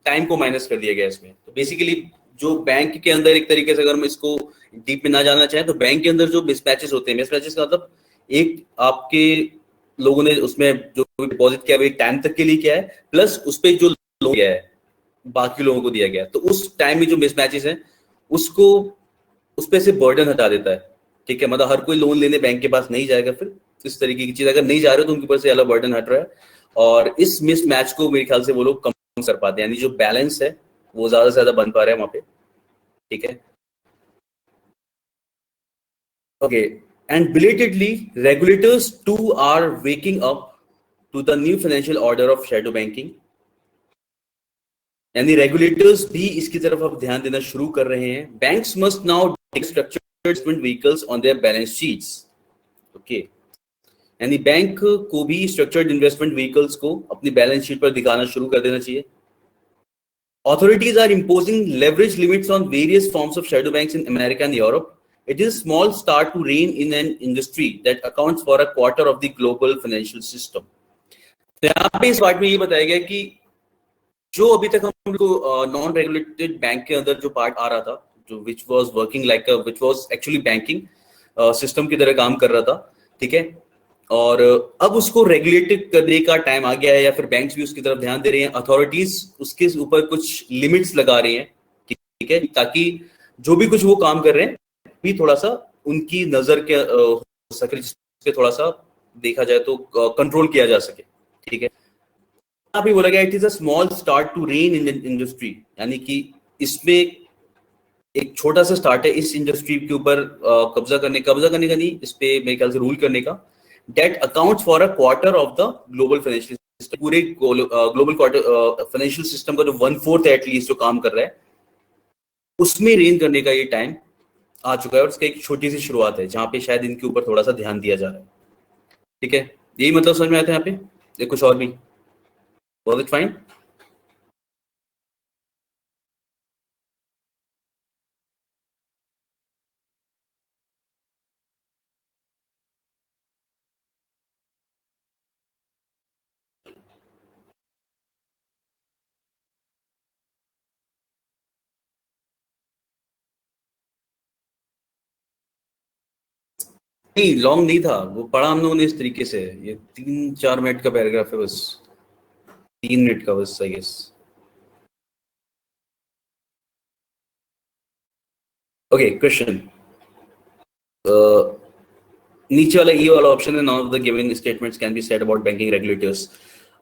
टाइम को माइनस कर दिया गया इसमें। तो बेसिकली जो बैंक के अंदर एक तरीके से अगर हम इसको डीप में ना जाना चाहें तो बैंक के अंदर जो मिसमैचेस होते हैं, मिसमैचेस का मतलब एक आपके लोगों ने उसमें जो डिपॉजिट किया वो एक टाइम तक के लिए किया है, प्लस उस पर जो लोन किया है बाकी लोगों को दिया गया, तो उस टाइम में जो मिसमैचेस हैं उसको उस पर से बर्डन हटा देता है, ठीक है। मतलब हर कोई लोन लेने बैंक के पास नहीं जाएगा, फिर इस तरीके की चीज अगर नहीं जा रहे हो तो उनके ऊपर से अलग बर्डन हट रहा है, और इस मिसमैच को मेरे ख्याल से वो लोग कम कर पाते हैं, यानी जो बैलेंस है वो ज्यादा से ज्यादा बन पा रहा है वहां पे, ठीक है। Okay, and belatedly regulators too are waking up to the new financial order of shadow banking, यानी रेगुलेटर्स भी इसकी तरफ अब ध्यान देना शुरू कर रहे हैं। Banks must now structured vehicles on their balance sheets, okay, यानी बैंक को भी स्ट्रक्चर्ड इन्वेस्टमेंट व्हीकल्स को अपनी बैलेंस शीट पर दिखाना शुरू कर देना चाहिए। Authorities are imposing leverage limits on various forms of shadow banks in America and Europe. It is a small start to rein in an industry that accounts for a quarter of the global financial system. तो यहाँ पे इस part में ये बताया गया कि जो अभी तक हम लोग नॉन रेगुलेटेड बैंक के अंदर जो पार्ट आ रहा था, जो which was actually banking system की तरह काम कर रहा था, ठीक है, और अब उसको रेगुलेटेड करने का टाइम आ गया है, या फिर बैंक्स भी उसकी तरफ ध्यान दे रहे हैं, अथॉरिटीज उसके ऊपर कुछ लिमिट्स लगा रही हैं, ठीक है, ताकि जो भी कुछ वो काम कर रहे हैं भी थोड़ा सा उनकी नजर के हो सके, जिससे थोड़ा सा देखा जाए तो कंट्रोल किया जा सके, ठीक है। अभी बोला गया it is a small start to rein in industry, यानी कि इसमें एक छोटा सा स्टार्ट है इस इंडस्ट्री के ऊपर कब्जा करने का नहीं, इस पे मेरे ख्याल से रूल करने का, that accounts for a quarter of the global financial system, पूरे global financial system का जो 1/4 है एटलीस्ट जो काम कर रहा है उसमें रेन करने का ये टाइम आ चुका है, और उसका एक छोटी सी शुरुआत है जहां पे शायद इनके ऊपर थोड़ा सा ध्यान दिया जा रहा है, ठीक है। यही मतलब समझ में आया था यहाँ पे, कुछ और भी was it fine? नहीं, लॉन्ग नहीं था, वो पढ़ा हम लोगों ने इस तरीके से, ये 3-4 मिनट का पैराग्राफ है, बस 3 मिनट का बस, आई गेस। ओके, क्वेश्चन नीचे वाला ये वाला ऑप्शन है, none of the given statements can be said about banking regulators.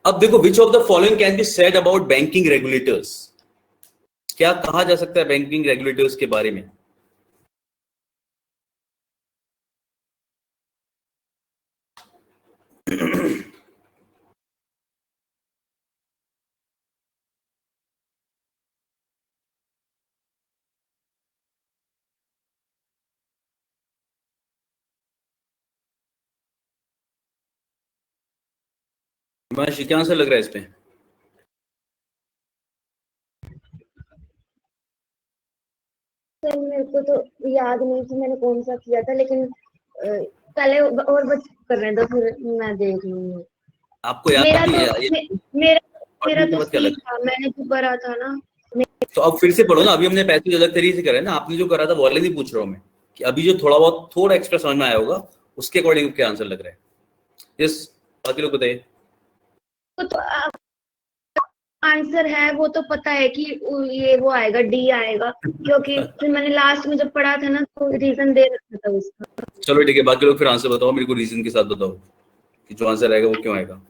अब देखो, which of the following can be said about banking regulators, क्या कहा जा सकता है बैंकिंग रेगुलेटर्स के बारे में? हिमांशु, क्या आंसर लग रहा है इसमें? सर मेरे को तो याद नहीं कि मैंने कौन सा किया था, लेकिन पहले और बच कर रहे दो, फिर मैं देख लूंगी। आपको याद मेरा नहीं तो है? मेरा मेरा पढ़ने के तो बाद क्या सी लगा? था, मैंने जो करा था ना। तो अब फिर से पढ़ो ना, अभी हमने पैसेज अलग तरीके से करे ना, आपने जो करा था वो वाले नहीं पूछ रहा हूं मैं, कि अभी जो थोड़ा बहुत थोड़ा एक्स्ट्रा समझ में आया होगा उसके अकॉर्डिंग क्या आंसर लग रहा है? यस, बाकी लोग बताइए। तो आंसर है वो तो पता है कि ये वो आएगा, डी आएगा, क्योंकि फिर मैंने लास्ट में जब पढ़ा था ना तो रीजन दे रखा था उसका। चलो ठीक है, बाकी लोग फिर आंसर बताओ, मेरे को रीजन के साथ बताओ कि जो आंसर आएगा वो क्यों आएगा।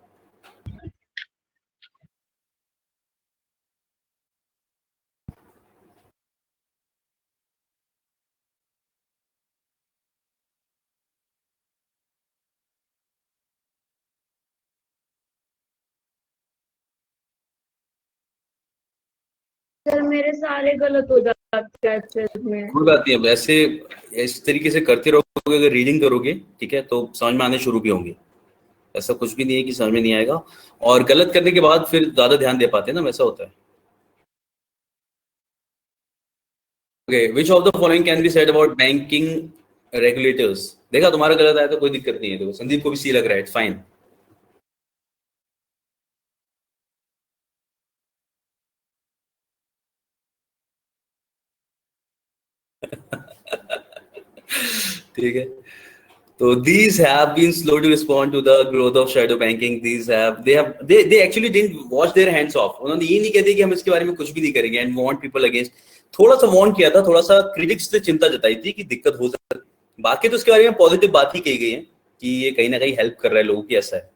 सर मेरे सारे गलत हो जाते हैं अच्छे में। कोई बात नहीं, अब ऐसे इस तरीके से करते रहोगे, अगर रीडिंग करोगे ठीक है तो समझ में आने शुरू भी होंगे। ऐसा कुछ भी नहीं है कि समझ में नहीं आएगा, और गलत करने के बाद फिर ज्यादा ध्यान दे पाते हैं ना, वैसा होता है। Okay, which of the following can be said about banking regulators? देखा, तुम्हारा गलत आया तो कोई दिक्कत नहीं है, देखो संदीप को भी सी लग रहा है, इट्स फाइन। ठीक है, so these have been slow to respond to the growth of shadow banking. They actually didn't wash their hands off. उन्होंने ये नहीं कहते कि हम इसके बारे में कुछ भी नहीं करेंगे and warn people against. थोड़ा सा वार्न किया था, थोड़ा सा क्रिटिक्स से चिंता जताई थी कि दिक्कत हो सकती है। बाकी तो इसके बारे में पॉजिटिव बात ही कही गई है कि ये कहीं ना कहीं हेल्प कर रहा है लोगों की, ऐसा है।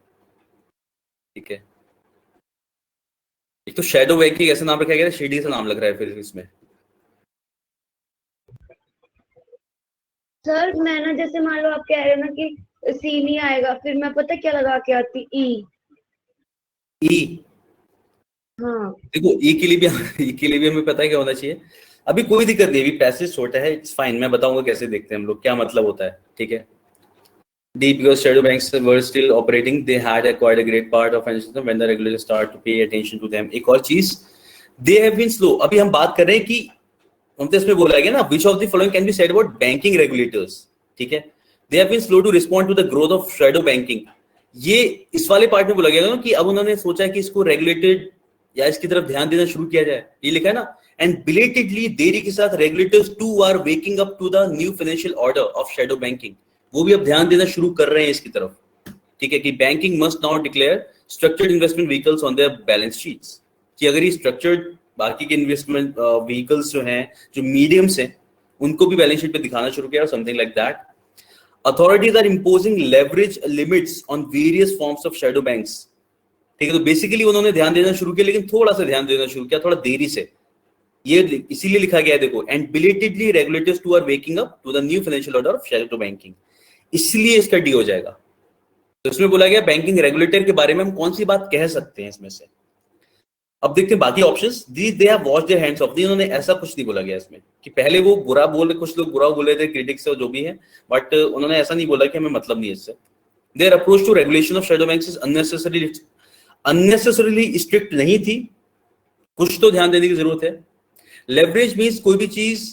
ठीक है, एक तो शैडो बैंकिंग ऐसा नाम रखा गया है, शेडी सा नाम लग रहा है फिर इसमें। सर मैं ना, जैसे मान लो आप कह रहे हो ना कि सी नहीं आएगा, फिर मैं पता क्या लगा के आती, ई। ई, हाँ। देखो ई के लिए भी ई के लिए भी हमें पता है क्या होना चाहिए। अभी कोई दिक्कत नहीं, अभी पैसेज छोटा है, इट्स फाइन। मैं बताऊंगा कैसे देखते हैं हम लोग, क्या मतलब होता है, ठीक है। D, because shadow banks were still operating, they had acquired a great part of financial system when the regulators start to pay attention to them. एक और चीज, they have been slow। अभी हम बात कर रहे हैं कि हम तो इसमें बोला गया ना, which of the following can be said about banking regulators, ठीक है। They have been slow to respond to the growth of shadow banking। ये इस वाले पार्ट में बोला गया ना कि अब उन्होंने सोचा कि इसको रेगुलेटेड या इसकी तरफ ध्यान देना शुरू किया जाए, ये लिखा है ना। एंड बिलेटेडली, देरी के साथ, regulators too are waking up to the new financial order of shadow banking. वो भी अब ध्यान देना शुरू कर रहे हैं इसकी तरफ, ठीक है, कि banking must now declare structured investment vehicles on their balance sheets. कि अगर ये स्ट्रक्चर्ड बाकी के इन्वेस्टमेंट व्हीकल्स जो हैं, जो मीडियम्स हैं, उनको भी बैलेंस शीट पे दिखाना शुरू किया, something like that. Authorities are imposing leverage limits on various forms of shadow banks, ठीक है। तो बेसिकली उन्होंने ध्यान देना शुरू किया, लेकिन थोड़ा सा ध्यान देना शुरू किया, थोड़ा देरी से। ये इसीलिए लिखा गया है, देखो, and belatedly regulators too are waking up to the new financial order of shadow banking, इसलिए इसका डी हो जाएगा। तो इसमें बोला गया बैंकिंग रेगुलेटर के बारे में हम कौन सी बात कह सकते हैं इसमें से। अब देखते हैं बाकी options. They have washed their hands of, उन्होंने ऐसा कुछ नहीं बोला गया इसमें कि पहले वो बुरा बोल रहे, कुछ लोग बुरा बोल रहे थे क्रिटिक्स जो भी है, बट उन्होंने ऐसा नहीं बोला कि हमें मतलब नहीं है इससे। Their approach to regulation of shadow banks is unnecessarily strict नहीं थी, कुछ तो ध्यान देने की जरूरत है। लेवरेज मींस कोई भी चीज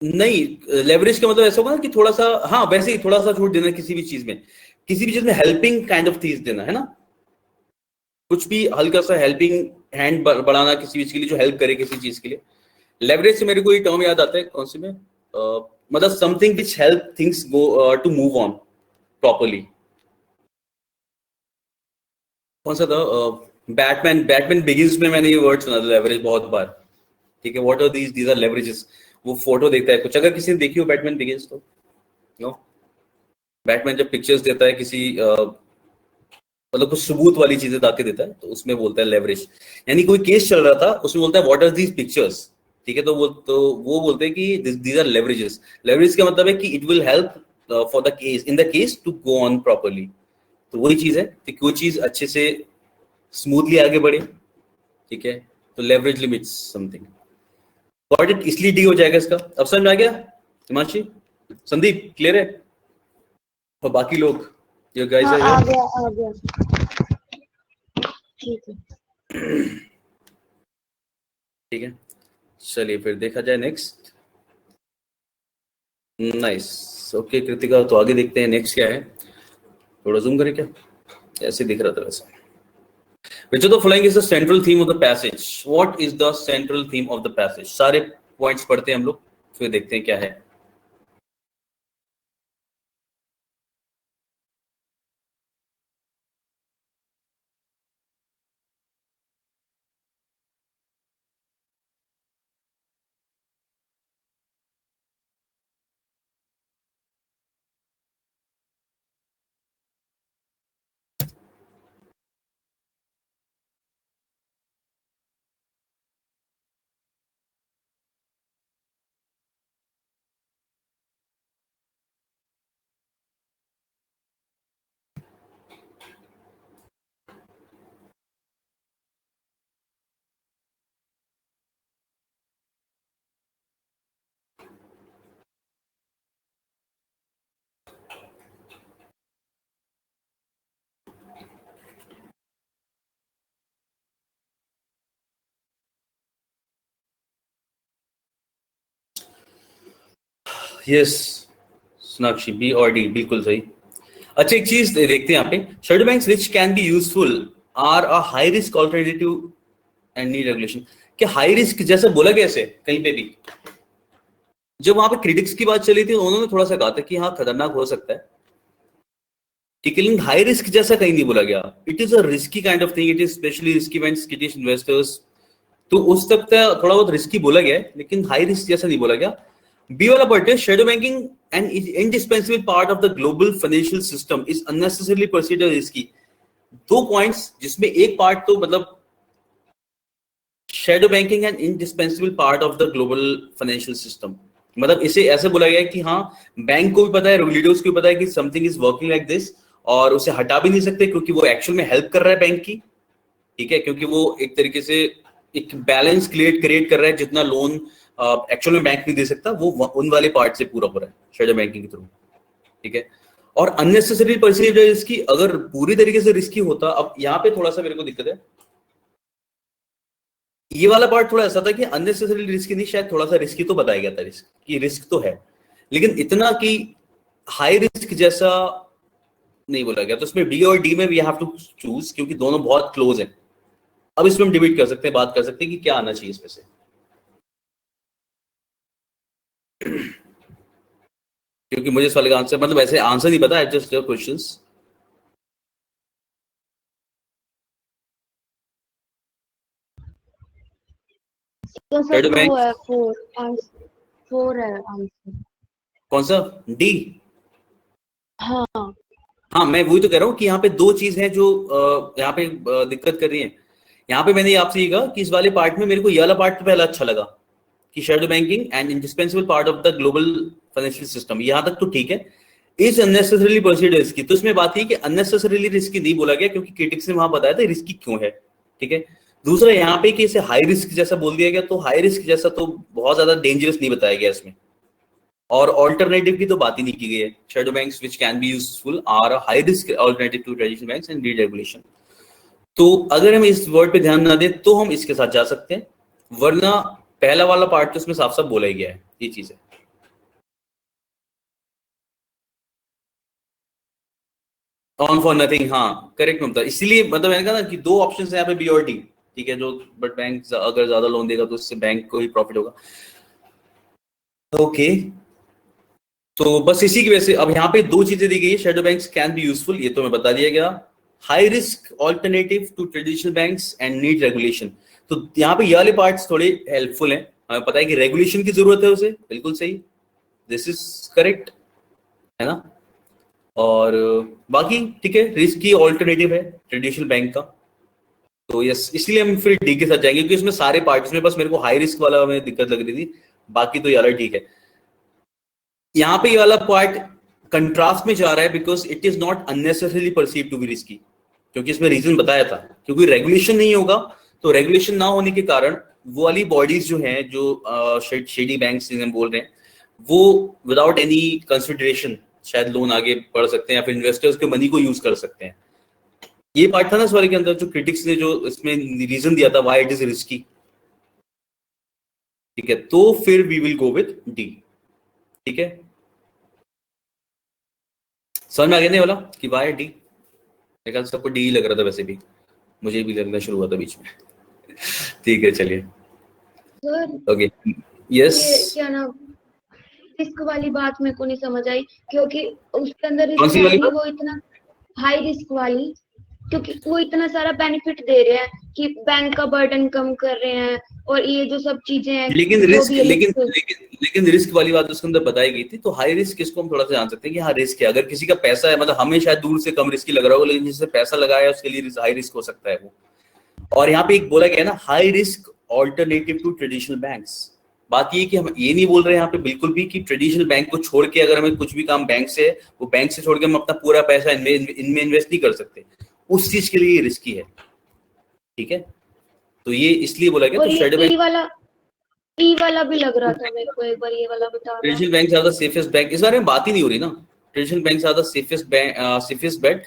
नहीं, लेवरेज का मतलब ऐसा होगा ना कि थोड़ा सा, हाँ वैसे ही थोड़ा सा छूट देना किसी भी चीज में, किसी भी चीज में हेल्पिंग काइंड ऑफ चीज देना, है ना। कुछ भी हल्का सा हेल्पिंग हैंड बढ़ाना किसी चीज के लिए, जो हेल्प करे किसी चीज के लिए। लेवरेज से मेरे को ये टर्म याद आता है, कौन सी में, मतलब something which help things go to move on properly. कौन सा था, बैटमैन बैटमैन बिगिंस में मैंने ये वर्ड सुना था, लेवरेज, बहुत बार, ठीक है। What are these are leverages. वो फोटो देखता है कुछ, अगर किसी ने देखी हो बैटमैन बिगिंस तो नो, बैटमैन जब पिक्चर्स देता है किसी मतलब कुछ सबूत वाली चीजें लाके देता है, तो उसमें बोलता है लेवरेज। यानी कोई केस चल रहा था, उसमें बोलता है व्हाट आर दीज पिक्चर्स, ठीक है, तो वो बोलते हैं कि दीज आर लेवरेजेस। लेवरेज का मतलब है कि it will help for the case, in the case to go on properly. तो वही चीज है कि कोई चीज अच्छे से स्मूथली आगे बढ़े, ठीक है, तो leverage limits something got it, इसलिए डी हो जाएगा इसका। अब समझ में आ गया हिमांशी, संदीप, क्लियर है? और बाकी लोग, जो गाइस हाँ है, आ गया ठीक है। ठीक है, चलिए फिर देखा जाए नेक्स्ट। नाइस, ओके कृतिका, तो आगे देखते हैं नेक्स्ट क्या है। थोड़ा जूम करें क्या, ऐसे दिख रहा था वैसे। Which of the following is the central theme of the passage? What is the central theme of the passage? सारे पॉइंट्स पढ़ते हैं हम लोग, फिर देखते हैं क्या है। यस सोनाक्षी, बी और डी बिल्कुल सही। अच्छा, एक चीज देखते हैं यहाँ पे, shadow banks which can be useful are a high risk alternative and need regulation. क्या हाई रिस्क जैसा बोला गया ऐसे कहीं पे भी? जब वहां पे क्रिटिक्स की बात चली थी, उन्होंने थोड़ा सा कहा था कि हाँ खतरनाक हो सकता है, ठीक है, लेकिन हाई रिस्क जैसा कहीं नहीं बोला गया। It is a risky kind of thing, it is specially risky when skittish investors, तो उस तक थोड़ा बहुत रिस्की बोला गया है, लेकिन हाई रिस्क जैसा नहीं बोला गया। बी वाला पार्ट है, shadow banking and indispensable part of the global financial system is unnecessarily perceived as risky. दो पॉइंट्स जिसमें एक पार्ट तो मतलब shadow banking and indispensable part of the global financial system, मतलब इसे ऐसे बोला गया है कि हाँ बैंक को भी पता है, रेगुलेटर्स को भी पता है कि something is working like this, और उसे हटा भी नहीं सकते क्योंकि वो एक्चुअल में हेल्प कर रहा है बैंक की, ठीक है, क्योंकि वो एक तरीके से एक बैलेंस क्रिएट कर रहा है, जितना लोन एक्चुअल में बैंक नहीं दे सकता वो उन वाले पार्ट से पूरा हो रहा है शेडो बैंकिंग के थ्रू, ठीक है। और अननेसेसरी परसीव्ड रिस्की, अगर पूरी तरीके से रिस्की होता, अब यहाँ पे थोड़ा सा मेरे को दिक्कत है, ये वाला पार्ट थोड़ा ऐसा था कि अननेसेसरी रिस्की नहीं, शायद थोड़ा सा रिस्की तो बताया गया था, रिस्क की रिस्क तो है, लेकिन इतना कि हाई रिस्क जैसा नहीं बोला गया। तो इसमें बी और डी में वी हैव टू चूज, क्योंकि दोनों बहुत क्लोज हैं। अब इसमें हम डिबेट कर सकते हैं, बात कर सकते हैं कि क्या आना चाहिए इसमें से। क्योंकि मुझे इस वाले का आंसर, मतलब ऐसे आंसर नहीं पता, जस्ट क्वेश्चंस। तो सर शेडो 2 बैंक है, 4 है आंसर। कौन सा? डी। हाँ हाँ, मैं वही तो कह रहा हूँ कि यहाँ पे दो चीज है जो यहाँ पे दिक्कत कर रही है। यहाँ पे मैंने आपसे ये कहा कि इस वाले पार्ट में मेरे को ये वाला पार्ट तो पहला अच्छा लगा कि shadow banking and indispensable part of the global financial system, यहाँ तक तो ठीक है। इज अननेसेसरीली परसीव्ड रिस्की, तो इसमें बात है कि अननेसेसरीली रिस्की नहीं बोला गया, क्योंकि क्रिटिक्स ने वहां बताया था रिस्की क्यों है, ठीक है। दूसरा यहाँ पे कि इसे हाई रिस्क जैसा बोल दिया गया, तो हाई रिस्क जैसा तो बहुत ज्यादा डेंजरस नहीं बताया गया इसमें। और ऑल्टरनेटिव की तो बात ही नहीं की गई है। Shadow banks which can be useful are a high risk alternative to traditional banks and reregulation. तो अगर हम इस वर्ड पे ध्यान ना दें तो हम इसके साथ जा सकते हैं, वरना पहला वाला पार्ट तो इसमें साफ साफ बोला ही गया है, ये चीज है। ऑन फॉर नथिंग, हाँ करेक्ट ममता, इसीलिए मतलब मैंने कहा ना कि दो ऑप्शन है यहाँ पे, बी और डी, ठीक है, जो बट बैंक अगर ज्यादा लोन देगा तो उससे बैंक को ही प्रॉफिट होगा। ओके, तो बस इसी की वजह से अब यहाँ पे दो चीजें दी गई है, shadow banks can be useful, ये तो मैं बता दिया गया, high risk alternative to traditional banks and need regulation. तो यहाँ पे ये वाले पार्ट्स थोड़े हेल्पफुल हैं, हमें पता है कि रेगुलेशन की जरूरत है उसे, बिल्कुल सही, दिस इज करेक्ट, है ना। और बाकी ठीक है, रिस्क की ऑल्टरनेटिव है ट्रेडिशनल बैंक का, तो यस इसलिए हम फिर डी के साथ जाएंगे, क्योंकि इसमें सारे पार्ट्स में बस मेरे को हाई रिस्क वाला में दिक्कत लग रही थी, बाकी तो यार ठीक है। यहाँ पे ये वाला पार्ट कंट्रास्ट में जा रहा है because it is not unnecessarily perceive to be risky, क्योंकि इसमें रीजन बताया था, क्योंकि रेगुलेशन नहीं होगा, तो रेगुलेशन ना होने के कारण वो वाली बॉडीज जो हैं, जो शेडी बैंक्स जिन्हें बोल रहे हैं, वो विदाउट एनी कंसिडरेशन शायद लोन आगे बढ़ सकते हैं या फिर इन्वेस्टर्स के मनी को यूज कर सकते हैं। ये पार्ट था ना सवाल के अंदर, जो क्रिटिक्स ने जो इसमें रीजन दिया था व्हाई इट इज रिस्की। ठीक है, तो फिर we will go with D. ठीक है, समझ में आ गया नहीं वाला कि वाई डी? मेरे ख्याल सबको डी लग रहा था, वैसे भी मुझे भी लगना शुरू हुआ था बीच में। ठीक है चलिए, ओके यस। क्या ना, रिस्क वाली बात मेरे को नहीं समझ आई, क्योंकि उसके अंदर कौन सी रिस्क वाली है बात? वो इतना हाई रिस्क वाली, क्योंकि वो इतना सारा बेनिफिट दे रहे हैं कि बैंक का बर्डन कम कर रहे हैं, और ये जो सब चीजें हैं लेकिन जो रिस्क, भी लेकिन रिस्क वाली बात उसके अंदर बताई गई थी, तो हाई रिस्क किसको हम थोड़ा सा जान सकते हैं कि हाँ रिस्क है। अगर किसी का पैसा है, मतलब हमें शायद दूर से कम रिस्की लग रहा होगा, लेकिन जिससे पैसा लगाया है उसके लिए हाई रिस्क हो सकता है वो। और यहाँ पे एक बोला गया ना, high risk alternative to traditional banks. बात ये कि हम ये नहीं बोल रहे हैं यहाँ पे बिल्कुल भी कि ट्रेडिशनल बैंक को छोड़ के अगर हमें कुछ भी काम बैंक से है, वो बैंक से छोड़ के हम अपना पूरा पैसा इनमें इन्वेस्ट नहीं कर सकते, उस चीज के लिए ये रिस्की है। ठीक है, तो ये इसलिए बोला गया। और तो ये शेडो बैंक, ई वाला भी लग रहा था मेरे को, एक बार ये वाला बता दो। Traditional bank are the safest bank, इस बारे में बात ही नहीं हो रही ना। Traditional bank are the safest bank, safest bet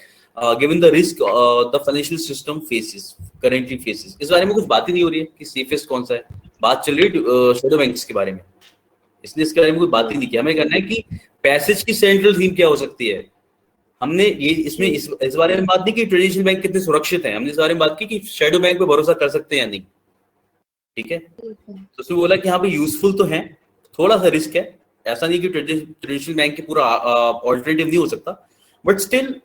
given the risk the financial system faces currently faces. इस बारे में कुछ बात ही नहीं हो रही है कि सेफेस्ट कौन सा है, बात चल रही है शेडो बैंक्स के बारे में, इसलिए इसके बारे में कोई बात ही नहीं की। हमें करना है कि पैसेज की सेंट्रल थीम क्या हो सकती है। हमने ये इसमें इस बारे में बात नहीं की ट्रेडिशनल बैंक कितने सुरक्षित हैं, हमने इस बारे में बात की कि शेडो बैंक पे भरोसा कर सकते हैं या नहीं। ठीक है, तो उसने बोला कि हाँ भाई यूजफुल तो है, थोड़ा सा रिस्क है, ऐसा नहीं कि ट्रेडिशनल बैंक के पूरा ऑल्टरनेटिव नहीं हो सकता, but still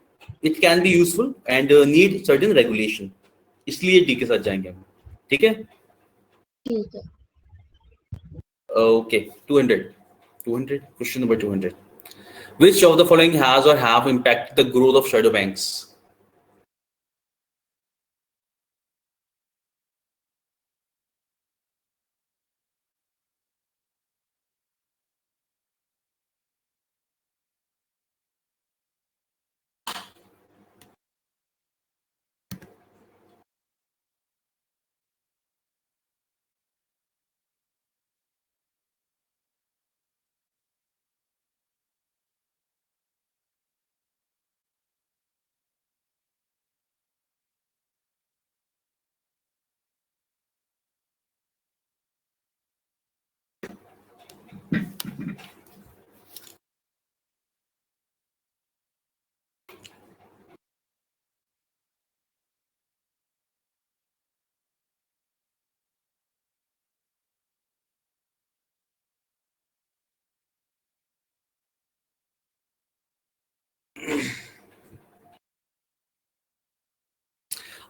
it can be useful and need certain regulation, इसलिए डी के साथ जाएंगे हम। ठीक है, ठीक है। Okay 200 question number 200, which of the following has or have impacted the growth of shadow banks?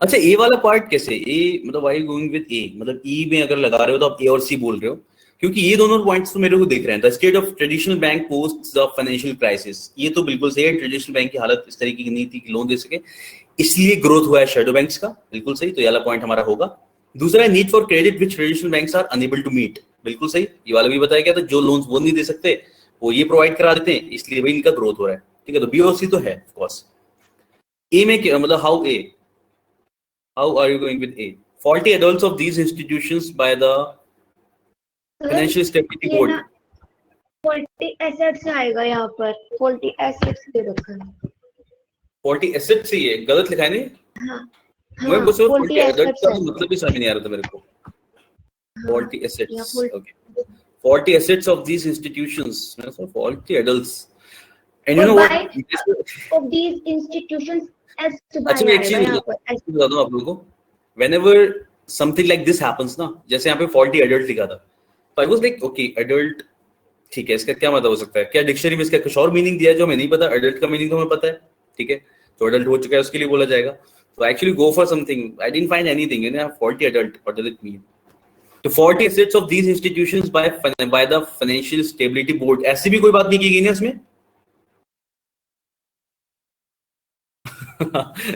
अच्छा ए वाला पार्ट कैसे, ए मतलब वाई गोइंग विद ए, मतलब ई में अगर लगा रहे हो तो आप ए और सी बोल रहे हो, क्योंकि ये दोनों पॉइंट्स तो मेरे को दिख रहे हैं। The state of traditional bank post the financial crisis, ये तो बिल्कुल सही है, ट्रेडिशनल बैंक की हालत इस तरीके की नहीं थी कि लोन दे सके, इसलिए ग्रोथ हुआ है शेडो बैंक्स का, बिल्कुल सही, तो ये वाला पॉइंट हमारा होगा। दूसरा है need for credit which traditional banks are unable to meet, बिल्कुल सही, ये वाला भी बताया गया था, जो लोन्स वो नहीं दे सकते वो ये प्रोवाइड करा देते हैं, इसलिए भाई इनका ग्रोथ हो रहा है। ठीक है, तो बी और सी तो है ऑफ कोर्स। ए में क्या मतलब, how a, how are you going with A? Faulty adults of these institutions by the Financial Stability Board. Faulty assets आएगा यहाँ पर, फॉल्टी एसेट्स दे रखा है। Faulty assets ही है, गलत लिखा है नहीं? हाँ, मैं कुछ faulty faulty adults assets का है। मतलब भी समझ नहीं आ रहा था मेरे को। Faulty assets, यहाँ fault- okay. Faulty assets of these institutions, मैंने सोचा faulty adults. And you और know what? by of these institutions as to by अच्छा मैं एक आएगा चीज यहाँ पर। बता दूं आप लोगों को, whenever something like this happens ना, जैसे यहाँ पे faulty adult लिखा था, तो I was like okay adult, ठीक है, इसका क्या मतलब हो सकता है, क्या डिक्शनरी में इसका कुछ और मीनिंग दिया है जो हमें नहीं पता, एडल्ट का मीनिंग तो हमें पता है। ठीक है, तो एडल्ट हो चुका है उसके लिए बोला जाएगा, तो actually go for something, I didn't find anything in faulty adult, what does it mean? तो faulty assets of these institutions by the financial stability board, ऐसी भी कोई बात नहीं की गई ना इसमें।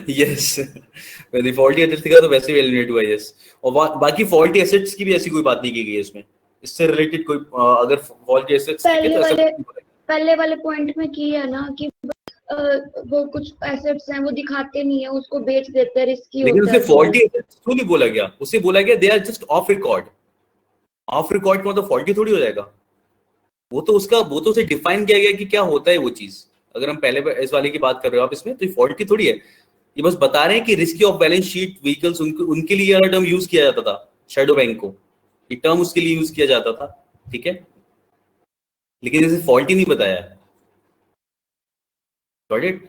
यस, फॉल्टी एसेट्स का तो वैसे भी एलिमिनेट हुआ है, यस। और बाकी फॉल्टी एसेट्स की भी ऐसी कोई बात नहीं की गई है इसमें, इससे रिलेटेड कोई अगर फॉल्टी एसेट्स है तो ऐसा पहले वाले पॉइंट में की है ना कि वो कुछ एसेट्स हैं वो दिखाते नहीं है, उसको बेच देते हैं, रिस्की लेकिन होता उसे है। फॉल्टी एसेट्स क्यों नहीं बोला गया? उसे बोला गया they are just off record. Off record का मतलब फॉल्टी थोड़ी हो जाएगा। वो तो उसे डिफाइन किया गया कि क्या होता है वो चीज। अगर हम पहले इस वाले की बात कर रहे हो आप इसमें, तो फॉल्टी थोड़ी है। ये बस बता रहे हैं कि risky off balance sheet vehicles उनके लिए यह टर्म यूज किया जाता था, शैडो बैंक को, ये टर्म उसके लिए यूज किया जाता था, ठीक है। लेकिन इसे फॉल्टी नहीं बताया। Got it?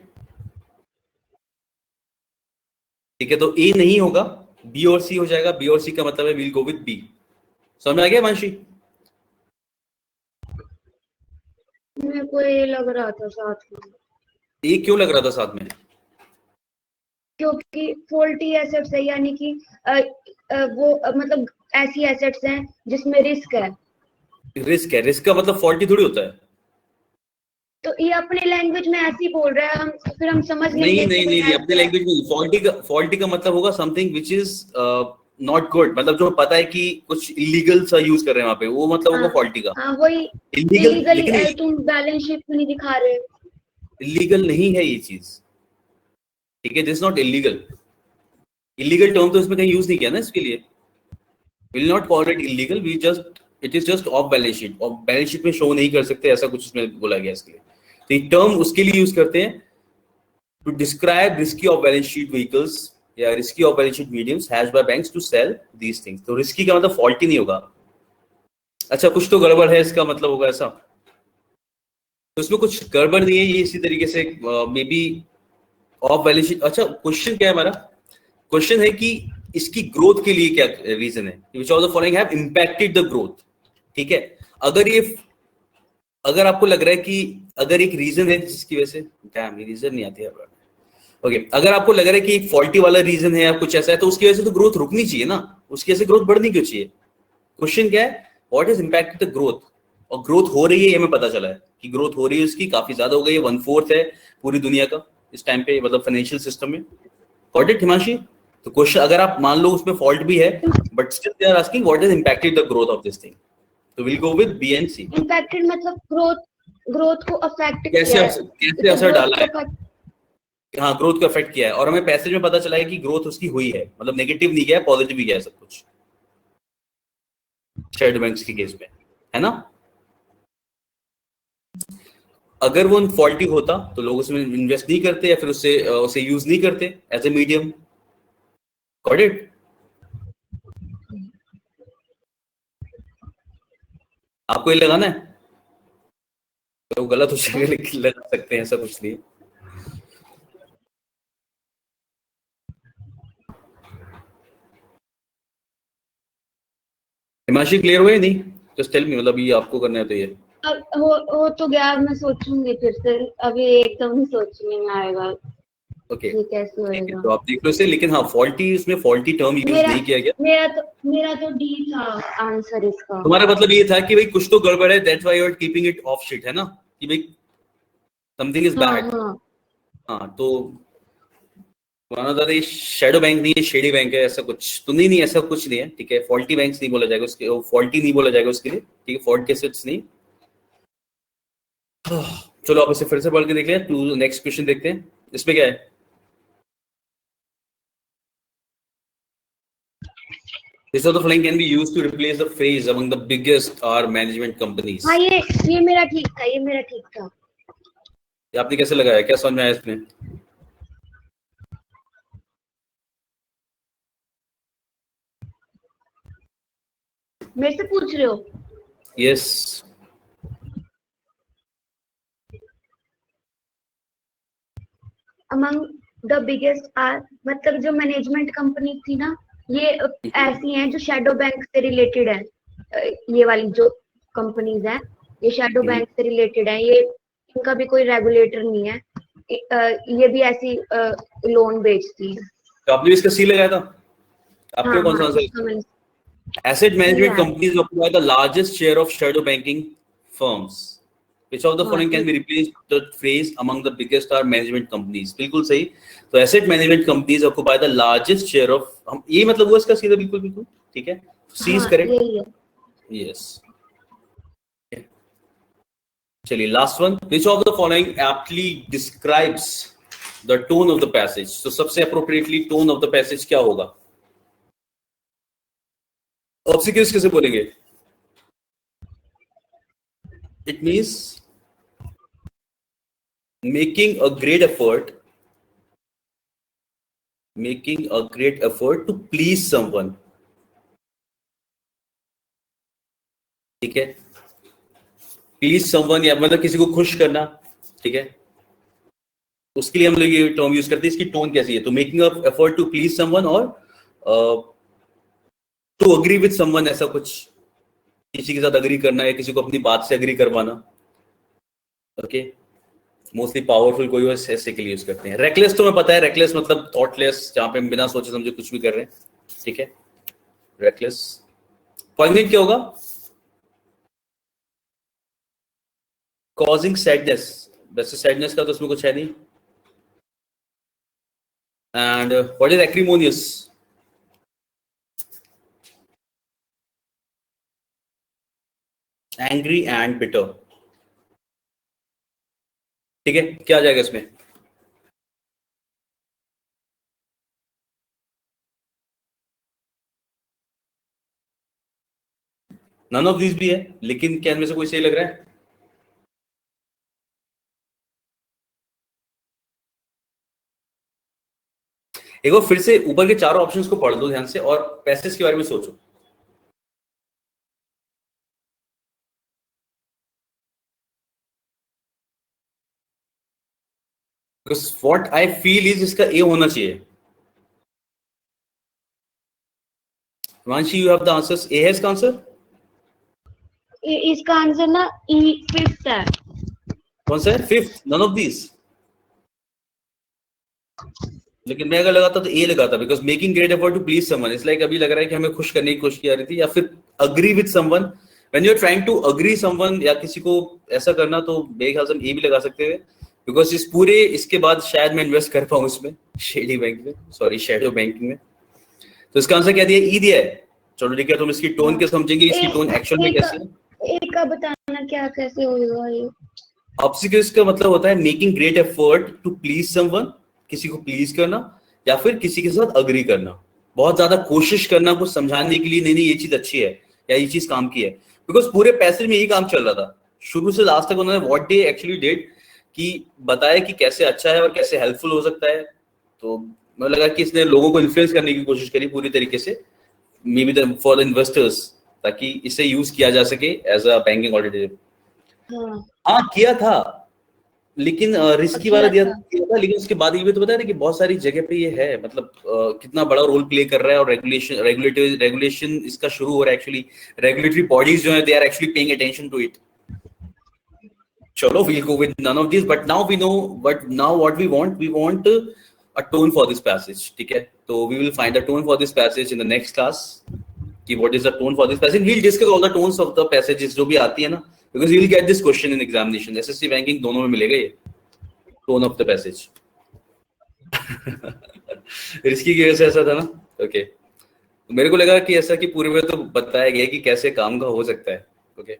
ठीक है, तो ए नहीं होगा, बी और सी हो जाएगा। बी और सी का मतलब है विल गो विद बी। समझ में आ गया मानसी? मेरे को ये लग रहा था साथ में। ए क्यों लग रहा था साथ में? क्योंकि फॉल्टी एसेट्स है, यानी कि वो मतलब ऐसी एसेट्स हैं जिसमें रिस्क है। रिस्क है, रिस्क का मतलब फॉल्टी थोड़ी होता है। तो ये अपने लैंग्वेज में ऐसे ही बोल रहा है, हम फिर हम समझ नहीं लेंगे नहीं नहीं, अपने लैंग्वेज में फॉल्टी का मतलब होगा something which is not good, मतलब जो पता है कि कुछ इलीगल सा यूज कर रहे हैं वहां पे, वो मतलब होगा फॉल्टी का। हाँ वही, इलीगल, इलीगली लेकिन तुम बैलेंस शीट में नहीं दिखा रहे। इलीगल नहीं है ये चीज, ठीक है, this not illegal. Illegal term तो इसमें कहीं यूज नहीं किया ना इसके लिए। Will not call it illegal, we just it is just off balance sheet, और बैलेंस शीट में शो नहीं कर सकते, ऐसा कुछ इसमें बोला गया इसके लिए। तो ये टर्म उसके लिए यूज करते हैं to describe risky off balance sheet vehicles या risky off balance sheet mediums hedged by banks to sell these things। तो risky का मतलब faulty नहीं होगा। अच्छा, कुछ तो गड़बड़ है इसका मतलब होगा ऐसा। तो इसमें कुछ गड़बड़ नहीं है, ये इसी तरीके से may be of balance sheet. अच्छा, क्वेश्चन क्या है हमारा? क्वेश्चन है कि इसकी ग्रोथ के लिए क्या रीजन है, which of the following have impacted the growth. ठीक है, अगर आपको लग रहा है कि अगर एक रीजन है जिसकी वजह से, डैम ये रीजन नहीं आती है, ओके, अगर आपको लग रहा है कि एक फॉल्टी वाला रीजन है या कुछ ऐसा है, तो उसकी वजह से तो ग्रोथ रुकनी चाहिए ना, उसकी वजह से ग्रोथ बढ़नी क्यों चाहिए? क्वेश्चन क्या है? What is impacted the growth? और ग्रोथ हो रही है, ये हमें पता चला है कि ग्रोथ हो रही है उसकी, काफी ज्यादा हो गई है, 1/4 है पूरी दुनिया का इस टाइम पे, मतलब फाइनेंशियल सिस्टम में। Got it Himanshi? तो क्वेश्चन अगर आप मान लो उसमें फॉल्ट भी है, but still they are asking what is impacted the growth of this thing, तो will go with B and C. Impacted मतलब ग्रोथ को अफेक्ट कैसे असर डाला है? तो हाँ, ग्रोथ को अफेक्ट किया है, और हमें पैसेज में पता चला है कि ग्रोथ उसकी हुई है, मतलब नेगेटिव नहीं गया, पॉजिटिव ही गया सब कुछ शेयर्ड बैंक्स के केस में, है ना। अगर वो फॉल्टी होता तो लोग उसमें इन्वेस्ट नहीं करते, या फिर उसे यूज नहीं करते as a medium. Got it? आपको ये लगाना है तो गलत हो जाएगा, लेकिन लगा सकते हैं, ऐसा कुछ नहीं। हिमांशी क्लियर हुए नहीं? जस्ट टेल मी, मतलब ये आपको करना है तो ये अब हो तो गया, मैं सोचूंगी फिर से, अभी एकदम ही सोचने में आएगा। ओके, कैसे होएगा तो आप देख लो इसे, लेकिन हाँ फॉल्टी, इसमें फॉल्टी टर्म यूज नहीं किया गया। मेरा तो डी था आंसर इसका। तुम्हारा मतलब ये था कि भाई कुछ तो गड़बड़ है, that's why you are keeping it off sheet, है ना, कि भाई समथिंग इज बैड। हाँ, तो ये शैडो बैंक नहीं है, शेडी बैंक है, ऐसा कुछ तो नहीं, ऐसा कुछ नहीं है, ठीक है। फॉल्टी बैंक्स नहीं बोला जाएगा उसके, फॉल्टी नहीं बोला जाएगा उसके लिए, ठीक है, फॉल्ट के सेट्स नहीं। चलो आप इसे फिर से पढ़ के देख लें, टू नेक्स्ट क्वेश्चन देखते हैं, इसमें क्या है। This of the following can be used to replace the phrase among the biggest R management companies। हाँ, ये मेरा ठीक था, ये मेरा ठीक था। ये आपने कैसे लगाया, क्या समझ में आया इसमें? मेरे से पूछ रहे हो? Yes. Among the biggest are मतलब जो मैनेजमेंट कंपनी थी ना, ये ऐसी हैं जो शैडो बैंक से रिलेटेड है। ये वाली जो कंपनीज हैं, ये शैडो बैंक से रिलेटेड है, ये इनका भी कोई रेगुलेटर नहीं है। ये भी ऐसी लोन बेचती है। तो आपने भी इसका सी लगाया था? आपने कौन सा answer? Asset management companies occupy the largest share of shadow banking firms Which of the following can be replaced with the phrase among the biggest are management companies? बिल्कुल सही. तो asset management companies occupy the largest share of, हम ये मतलब हुआ इसका सीधा बिल्कुल बिल्कुल ठीक है. C is correct. यही है. Yes. चलिए last one. Which of the following aptly describes the tone of the passage? तो सबसे appropriately tone of the passage क्या होगा? ऑब्स्टिकल्स कैसे बोलेंगे? It means making a great effort to please someone. ठीक है, प्लीज समवन या मतलब किसी को खुश करना. ठीक है, उसके लिए हम लोग ये टर्म यूज करते हैं. इसकी टोन कैसी है? तो making a effort to please someone और टू अग्री विद समवन, ऐसा कुछ, किसी के साथ अग्री करना या किसी को अपनी बात से अग्री करवाना. ओके, मोस्टली पावरफुल कोई ऐसे के लिए यूज करते हैं. रेकलेस तो मैं पता है, रेकलेस मतलब थॉटलेस, जहां पे हम बिना सोचे समझे कुछ भी कर रहे हैं. ठीक है, रेकलेस. पॉइंट क्या होगा? Causing sadness. वैसे सैडनेस का तो उसमें कुछ है नहीं. And what is acrimonious? Angry and bitter. ठीक है, क्या आ जाएगा इसमें? नन ऑफ दिस भी है, लेकिन क्या इनमें से कोई सही लग रहा है? एक बार फिर से ऊपर के चारों ऑप्शंस को पढ़ दो ध्यान से और पैसेज के बारे में सोचो. Because what I feel is इसका ए होना चाहिए. Himanshi, you have the answers. A है इसका आंसर. इसका आंसर ना ई फिफ्थ है. कौन सा है? फिफ्थ. None of this. लेकिन मैं अगर लगाता तो ए लगाता, because making great effort to please someone. It's like अभी लग रहा है कि हमें खुश करने की कोशिश की जा रही थी, या फिर agree with someone. When you are trying to agree someone या किसी को ऐसा करना, तो मेरे ख्याल से हम ए भी लगा सकते थे. बिकॉज इस पूरे इसके बाद शायद मैं इन्वेस्ट कर पाऊं इसमें, शेडी बैंक में, सॉरी शैडो बैंकिंग में. तो इसका आंसर क्या दिया? ई दिया है. चलो ठीक है, तुम इसकी टोन क्या समझेंगे, इसकी टोन एक्चुअल में कैसी है? एक का बताना क्या कैसे होगा ये? ऑब्स्टिकल्स का मतलब होता है making great effort to please someone, किसी को प्लीज करना या फिर किसी के साथ अग्री करना. बहुत ज्यादा कोशिश करना कुछ समझाने के लिए, नहीं नहीं ये चीज अच्छी है या ये चीज काम की है. बिकॉज पूरे पैसेज में यही काम चल रहा था शुरू से लास्ट तक. उन्होंने व्हाट दे एक्चुअली डिड कि बताया कि कैसे अच्छा है और कैसे हेल्पफुल हो सकता है. तो मुझे लगा कि इसने लोगों को इन्फ्लुएंस करने की कोशिश करी पूरी तरीके से, may be for the investors, ताकि इसे यूज किया जा सके एज अ बैंकिंग ऑल्टरनेटिव. हाँ किया था, लेकिन रिस्की वाला दिया था. लेकिन उसके बाद ये भी तो बताया ना कि बहुत सारी जगह पे ये है, मतलब कितना बड़ा रोल प्ले कर रहा है. और रेगुलेशन इसका शुरू हो रहा है एक्चुअली. रेगुलेटरी बॉडीज जो है, they are actually paying attention to it. चलो, we'll go with none of these, but now we know. But now what we want a tone for this passage. ठीक है, तो we will find a tone for this passage in the next class. कि what is the tone for this passage? We'll discuss all the tones of the passages जो भी आती है ना, because you'll get this question in examination. SSC banking दोनों में मिलेगा ये tone of the passage. Risky की वजह से ऐसा था ना. ओके, मेरे को लगा कि ऐसा कि पूरे में तो बताया गया कि कैसे काम का हो सकता है. ओके,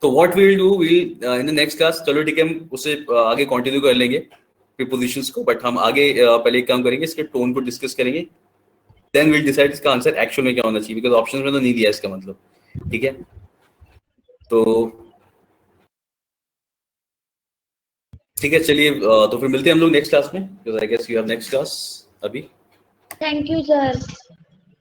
तो what we will do, we in the next class, चलो ठीक है, हम उसे आगे कंटिन्यू कर लेंगे प्रीपोजिशंस को. बट हम आगे पहले एक काम करेंगे, इसके टोन को डिस्कस करेंगे. देन वील डिसाइड इसका आंसर एक्चुअल में क्या होना चाहिए, बिकॉज ऑप्शंस में तो नहीं दिया इसका मतलब. ठीक है, तो ठीक है, चलिए तो फिर मिलते हैं हम लोग नेक्स्ट क्लास में, because I guess you have next class अभी. Thank you sir.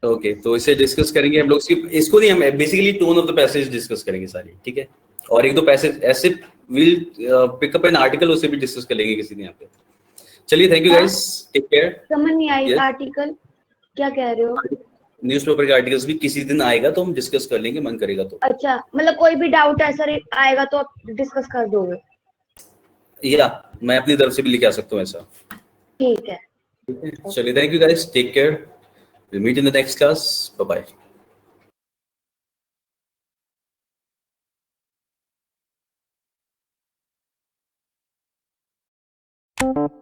ओके, तो इसे डिस्कस करेंगे हम लोग. इसको नहीं, हम basically tone of the passage discuss करेंगे सारी. ठीक है, और एक दो पैसेज ऐसे will pick up an article, उसे भी डिस्कस कर लेंगे किसी दिन यहाँ पे. चलिए, thank you guys, take care. समझ नहीं आई. आर्टिकल क्या कह रहे हो? न्यूज़पेपर के आर्टिकल्स भी किसी दिन आएगा तो हम डिस्कस कर लेंगे, मन करेगा तो. अच्छा, मतलब कोई भी डाउट ऐसा आएगा तो आप डिस्कस कर दोगे? या मैं अपनी तरफ से भी लेके आ सकता हूँ ऐसा. ठीक है. चलिए, thank you guys, take care. We'll meet in the next class. Bye-bye. है।